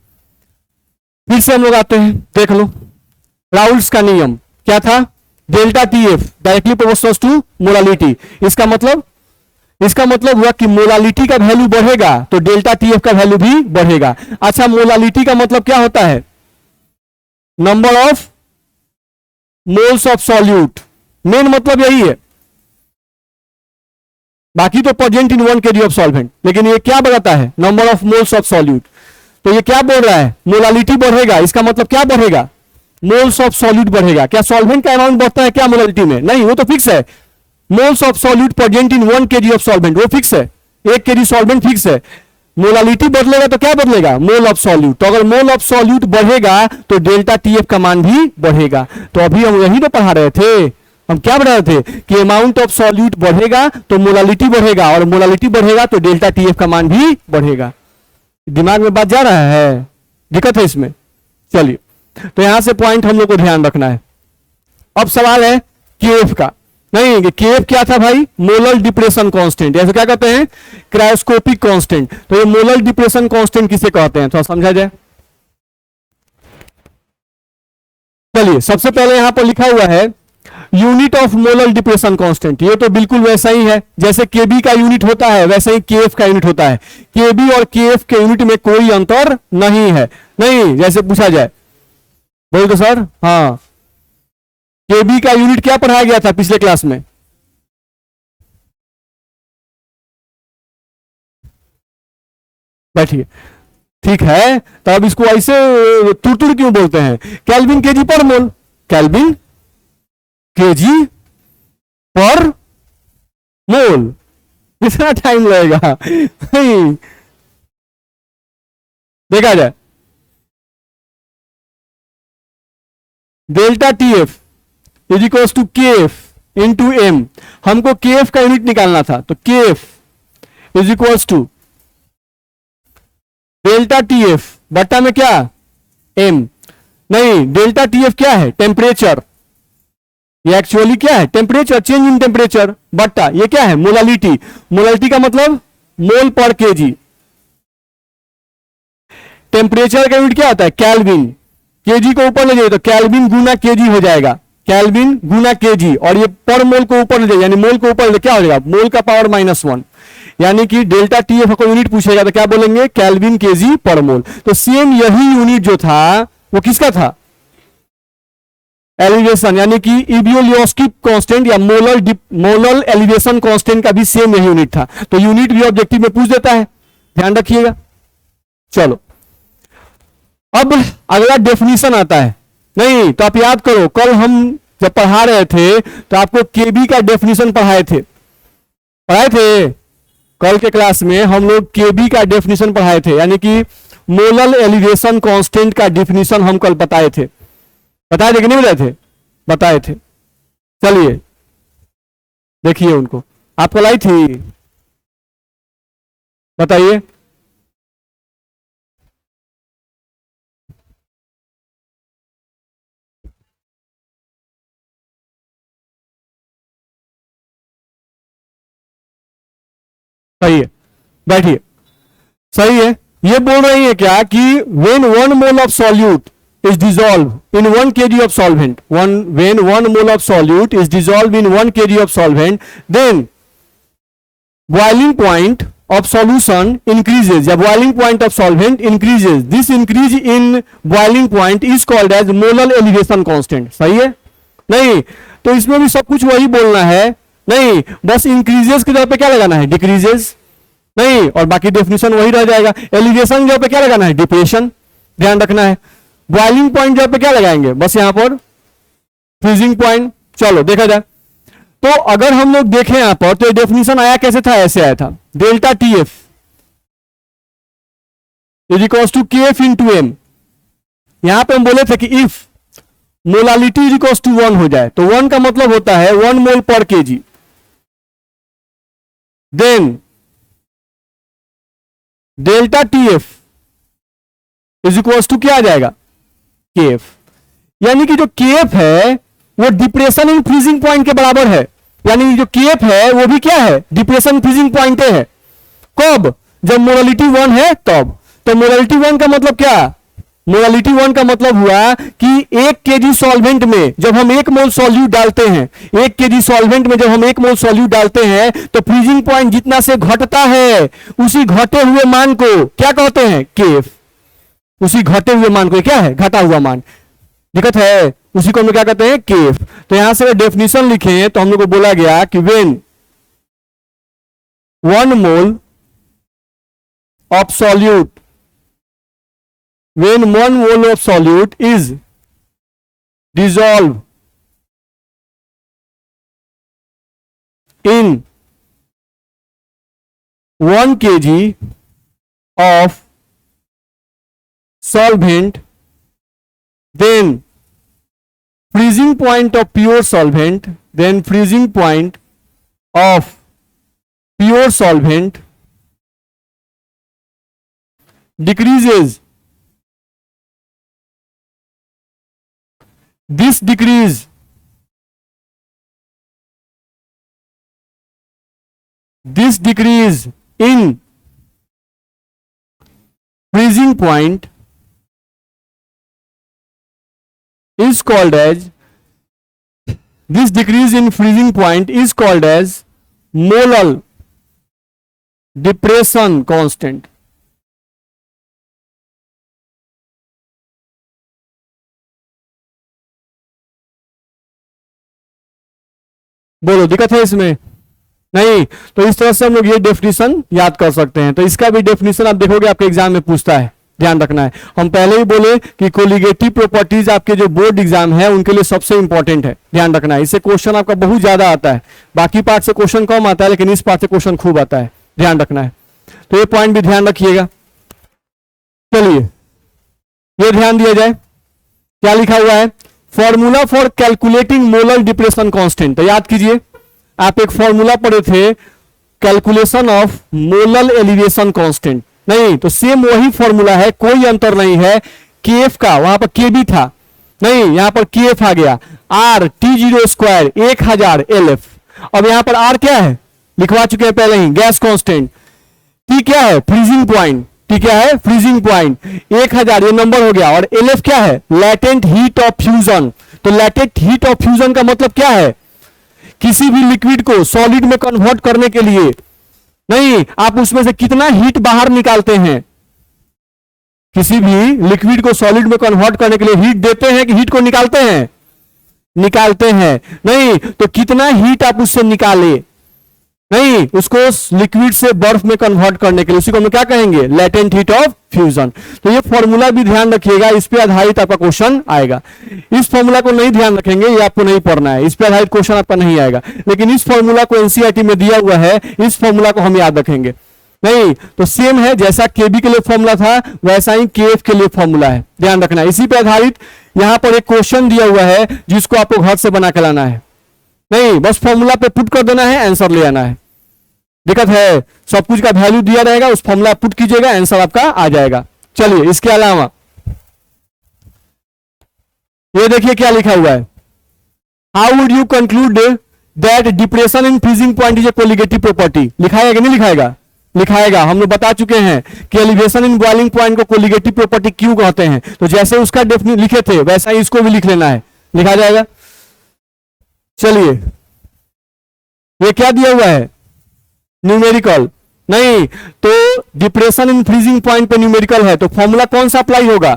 फिर से हम लोग आते हैं, देख लो राउल्स का नियम क्या था? Delta TF directly proportional to molality. इसका मतलब हुआ कि मोलालिटी का वैल्यू बढ़ेगा तो डेल्टा टीएफ का वैल्यू भी बढ़ेगा। अच्छा, मोलालिटी का मतलब क्या होता है? Number of moles of solute, main मतलब यही है। बाकी तो present in 1 kg of solvent, लेकिन ये क्या बताता है? Number of moles of solute. तो ये क्या बोल रहा है? मोलालिटी बढ़ेगा, इसका मतलब क्या बढ़ेगा? मोल्स ऑफ सॉल्यूट बढ़ेगा। क्या सॉल्वेंट का अमाउंट बढ़ता है क्या मोलालिटी में? नहीं, वो तो फिक्स है। Moles of solute present in 1 kg of solvent वो फिक्स है, 1 kg सॉल्वेंट फिक्स है। मोलालिटी बदलेगा तो क्या बदलेगा? Mole of solute. तो अगर मोल ऑफ सॉल्यूट बढ़ेगा तो डेल्टा टीएफ का मान भी बढ़ेगा। तो अभी हम यही तो पढ़ा रहे थे, हम क्या पढ़ा रहे थे कि अमाउंट ऑफ सॉल्यूट बढ़ेगा तो मोलालिटी बढ़ेगा और मोलालिटी बढ़ेगा तो डेल्टा टीएफ का मान भी बढ़ेगा। दिमाग में बात जा रहा है? दिक्कत है इसमें? चलिए, तो यहां से पॉइंट हम लोग को ध्यान रखना है। अब सवाल है केएफ का। नहीं, केएफ क्या था भाई? मोलर डिप्रेशन कांस्टेंट, ऐसे क्या कहते हैं? Cryoscopic constant. तो ये मोलर डिप्रेशन कांस्टेंट किसे कहते हैं, थोड़ा समझा जाए। चलिए, सबसे पहले यहां पर लिखा हुआ है unit of molar depression constant. ये तो बिल्कुल वैसा ही है, जैसे केबी का यूनिट होता है वैसे ही केएफ का यूनिट होता है। केबी और केएफ के यूनिट में कोई अंतर नहीं है। नहीं, जैसे पूछा जाए, बोल दो सर। हाँ, केबी का यूनिट क्या पढ़ाया गया था पिछले क्लास में? बैठिए, ठीक है। तो अब इसको ऐसे तुड़ क्यों बोलते हैं? केल्विन केजी पर मोल, केल्विन केजी पर मोल। कितना टाइम लगेगा? देखा जाए, delta TF is equals to KF into M. हमको केएफ का यूनिट निकालना था, तो KF is equals to delta TF बट्टा में क्या? एम। नहीं, डेल्टा टीएफ क्या है? टेम्परेचर। ये एक्चुअली क्या है? टेम्परेचर, चेंज इन टेम्परेचर बट्टा ये क्या है? मोलालिटी। मोलालिटी का मतलब मोल पर केजी। टेम्परेचर का यूनिट क्या होता है? कैल्विन। केजी को ऊपर ले जाइए तो कैल्विन गुना केजी हो जाएगा, कैल्विन गुना केजी, और ये पर मोल को ऊपर ले जाइए यानी मोल को ऊपर ले क्या हो जाएगा? मोल का पावर -1, यानी कि डेल्टा टीएफ को यूनिट पूछेगा तो क्या बोलेंगे? कैल्विन केजी पर मोल। तो सेम यही यूनिट जो था वो किसका था? एलिवेशन, यानी कि इबियोलियोस्की कांस्टेंट या मोलर एलिवेशन कांस्टेंट का भी सेम यही यूनिट था। तो यूनिट भी ऑब्जेक्टिव में पूछ देता है, ध्यान रखिएगा। चलो अब अगला डेफिनेशन आता है। नहीं तो आप याद करो, कल हम जब पढ़ा रहे थे तो आपको केबी का डेफिनेशन पढ़ाए थे कल के क्लास में हम लोग केबी का डेफिनेशन पढ़ाए थे, यानी कि मोलर एलिवेशन कांस्टेंट का डेफिनेशन हम कल बताए थे कि नहीं बताए थे? बताए थे। चलिए देखिए उनको, आपको लाई थी, बताइए। सही है, बैठिए। सही है। ये बोल रही है क्या कि when 1 mole of solute is dissolved in 1 kg of solvent, when 1 mole of solute is dissolved in 1 kg of solvent, then boiling point of solution increases, या boiling point of solvent increases. This increase in boiling point is called as molar elevation constant. सही है? नहीं तो इसमें भी सब कुछ वही बोलना है, नहीं बस इंक्रीजेस की जगह पे क्या लगाना है? डिक्रीजेस। नहीं, और बाकी डेफिनेशन वही रह जाएगा। एलिवेशन जगह पे क्या लगाना है? डिप्रेशन, ध्यान रखना है। बॉइलिंग पॉइंट जगह पे क्या लगाएंगे? बस यहां पर फ्रीजिंग पॉइंट। चलो देखा जाए तो अगर हम लोग देखें यहां पर तो डेफिनेशन आया कैसे था? ऐसे आया था, delta T F is equals to K F into M. यहां पे हम बोले थे कि if molality is equals to 1 हो जाए तो 1 का मतलब होता है 1 मोल पर KG, then delta T F is equals to क्या आ जाएगा? के एफ। यानी कि जो के एफ है वो डिप्रेशन इन फ्रीजिंग पॉइंट के बराबर है, यानी जो के एफ है वो भी क्या है? डिप्रेशन फ्रीजिंग पॉइंट है। कब? जब मोलालिटी 1 है तब। तो मोलालिटी 1 का मतलब क्या? मोलालिटी 1 का मतलब हुआ कि 1 केजी सॉल्वेंट में जब हम 1 मोल सॉल्यूट डालते हैं, 1 केजी सॉल्वेंट में जब हम 1 मोल सॉल्यूट डालते हैं तो फ्रीजिंग पॉइंट जितना से घटता है उसी घटे हुए मान को क्या कहते हैं? केफ। उसी घटे हुए मान को क्या है? घटा हुआ मान। दिक्कत है? उसी को हम क्या कहते हैं? केफ। तो यहां से डेफिनेशन लिखे तो हम लोग को बोला गया कि when 1 mole of solute, when 1 mole of solute is dissolved in 1 kg of solvent, then freezing point of pure solvent, then freezing point of pure solvent decreases. This decrease in freezing point is called as molar depression constant. बोलो दिक्कत है इसमें? नहीं तो इस तरह से हम लोग ये डेफिनेशन याद कर सकते हैं। तो इसका भी डेफिनेशन आप देखोगे आपके एग्जाम में पूछता है, ध्यान रखना है। हम पहले ही बोले कि कोलिगेटिव प्रॉपर्टीज आपके जो बोर्ड एग्जाम है उनके लिए सबसे इंपॉर्टेंट है, ध्यान रखना है। इससे क्वेश्चन आपका बहुत ज्यादा आता है, बाकी पार्ट से क्वेश्चन कम आता है लेकिन इस पार्ट से क्वेश्चन खूब आता है, ध्यान रखना है। तो ये पॉइंट भी ध्यान रखिएगा। चलिए ये ध्यान दिया जाए, क्या लिखा हुआ है? Formula for calculating molar depression constant. तो याद कीजिए, आप एक फॉर्मूला पढ़े थे calculation of molar elevation constant. नहीं तो सेम वही फॉर्मूला है, कोई अंतर नहीं है। केएफ का वहां पर केबी था, नहीं, यहां पर KF आ गया, R T0 स्क्वायर 1000 LF। अब यहां पर R क्या है, लिखवा चुके हैं पहले ही, गैस कांस्टेंट। T क्या है, फ्रीजिंग पॉइंट। T क्या है, फ्रीजिंग पॉइंट। 1000 ये नंबर हो गया। और LF क्या है, लैटेंट हीट ऑफ फ्यूजन। तो लैटेंट हीट ऑफ फ्यूजन का मतलब क्या है, किसी भी लिक्विड को सॉलिड में कन्वर्ट करने के लिए, नहीं, आप उसमें से कितना हीट बाहर निकालते हैं। किसी भी लिक्विड को सॉलिड में कन्वर्ट करने के लिए हीट देते हैं कि हीट को निकालते हैं, निकालते हैं। नहीं, तो कितना हीट आप उससे निकाले, नहीं, उसको लिक्विड से बर्फ में कन्वर्ट करने के लिए, उसी को हम क्या कहेंगे, लैटेंट हीट ऑफ फ्यूजन। तो ये फॉर्मूला भी ध्यान रखिएगा, इस पे आधारित आपका क्वेश्चन आएगा। इस फॉर्मूला को नहीं ध्यान रखेंगे, ये आपको नहीं पढ़ना है, इस पे आधारित क्वेश्चन आपका नहीं आएगा। लेकिन इस फॉर्मूला को एनसीईआरटी में दिया हुआ है, इस फॉर्मूला को हम याद रखेंगे। नहीं तो सेम है, जैसा केबी के लिए फॉर्मूला था वैसा ही केएफ के लिए फॉर्मूला है, ध्यान रखना। इसी पे आधारित यहां पर एक क्वेश्चन दिया हुआ है जिसको आपको घर से बना के लाना है। नहीं, बस फॉर्मूला पे पुट कर देना है, आंसर ले आना है। दिक्कत है, सब कुछ का वैल्यू दिया रहेगा, उस फॉर्मूला पुट कीजिएगा, आंसर आपका आ जाएगा। चलिए, इसके अलावा ये देखिए क्या लिखा हुआ है, how would you conclude that depression in freezing point is a colligative property. लिखाएगा कि नहीं लिखाएगा, लिखाएगा। हम लोग बता चुके हैं कि एलिवेशन इन बॉइलिंग पॉइंट को कोलिगेटिव प्रॉपर्टी क्यों कहते हैं। तो जैसे उसका डेफिनेशन लिखे थे वैसा ही इसको भी लिख लेना है, लिखा जाएगा। चलिए, ये क्या दिया हुआ है, न्यूमेरिकल। नहीं, तो डिप्रेशन इन फ्रीजिंग पॉइंट पे न्यूमेरिकल है, तो फॉर्मूला कौन सा अप्लाई होगा,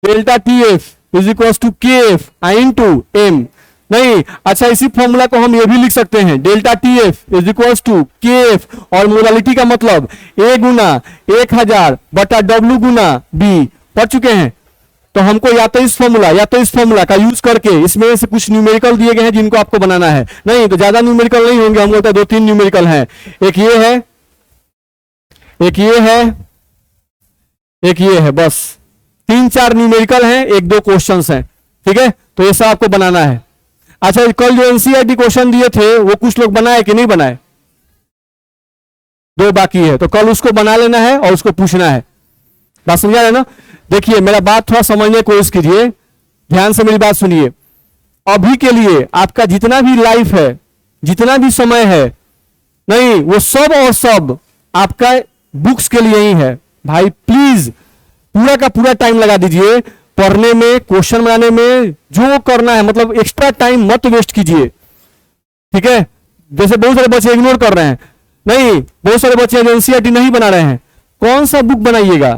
delta TF is equal to KF into M। नहीं, अच्छा, इसी फॉर्मूला को हम ये भी लिख सकते हैं, delta TF is equal to KF, और मोलालिटी का मतलब A गुना 1000 बटा W गुना B, पढ़ चुके हैं। तो हमको या तो इस फॉर्मूला या तो इस फॉर्मूला का यूज करके इसमें से कुछ न्यूमेरिकल दिए गए हैं जिनको आपको बनाना है। नहीं तो ज्यादा न्यूमेरिकल नहीं होंगे, हम बोलते हैं 2-3 न्यूमेरिकल हैं। एक ये है, एक ये है, एक ये है, बस 3-4 न्यूमेरिकल हैं, 1-2 क्वेश्चंस हैं। ठीक है, तो ये सब आपको बनाना है। अच्छा, कल जो एनसीईआरटी क्वेश्चन दिए थे वो कुछ लोग बनाए कि नहीं बनाए, 2 बाकी है, तो कल उसको बना लेना है और उसको पूछना है। बात समझा है ना। देखिए, मेरा बात थोड़ा समझने की कोशिश कीजिए, ध्यान से मेरी बात सुनिए। अभी के लिए आपका जितना भी लाइफ है, जितना भी समय है, नहीं, वो सब और सब आपका बुक्स के लिए ही है। भाई प्लीज पूरा का पूरा टाइम लगा दीजिए पढ़ने में, क्वेश्चन बनाने में, जो करना है, मतलब एक्स्ट्रा टाइम मत वेस्ट कीजिए। ठीक है, जैसे बहुत सारे बच्चे इग्नोर कर रहे हैं। नहीं, बहुत सारे बच्चे एनसीईआरटी नहीं बना रहे हैं। कौन सा बुक बनाइएगा,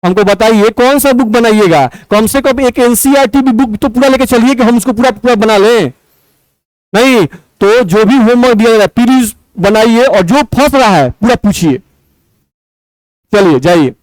हमको बताइए, कौन सा बुक बनाइएगा। कम से कम एक एनसीईआरटी भी बुक तो पूरा लेके चलिए कि हम उसको पूरा पूरा बना लें। नहीं तो जो भी होमवर्क दिया जाए प्लीज बनाइए, और जो फंस रहा है पूरा पूछिए। चलिए, जाइए।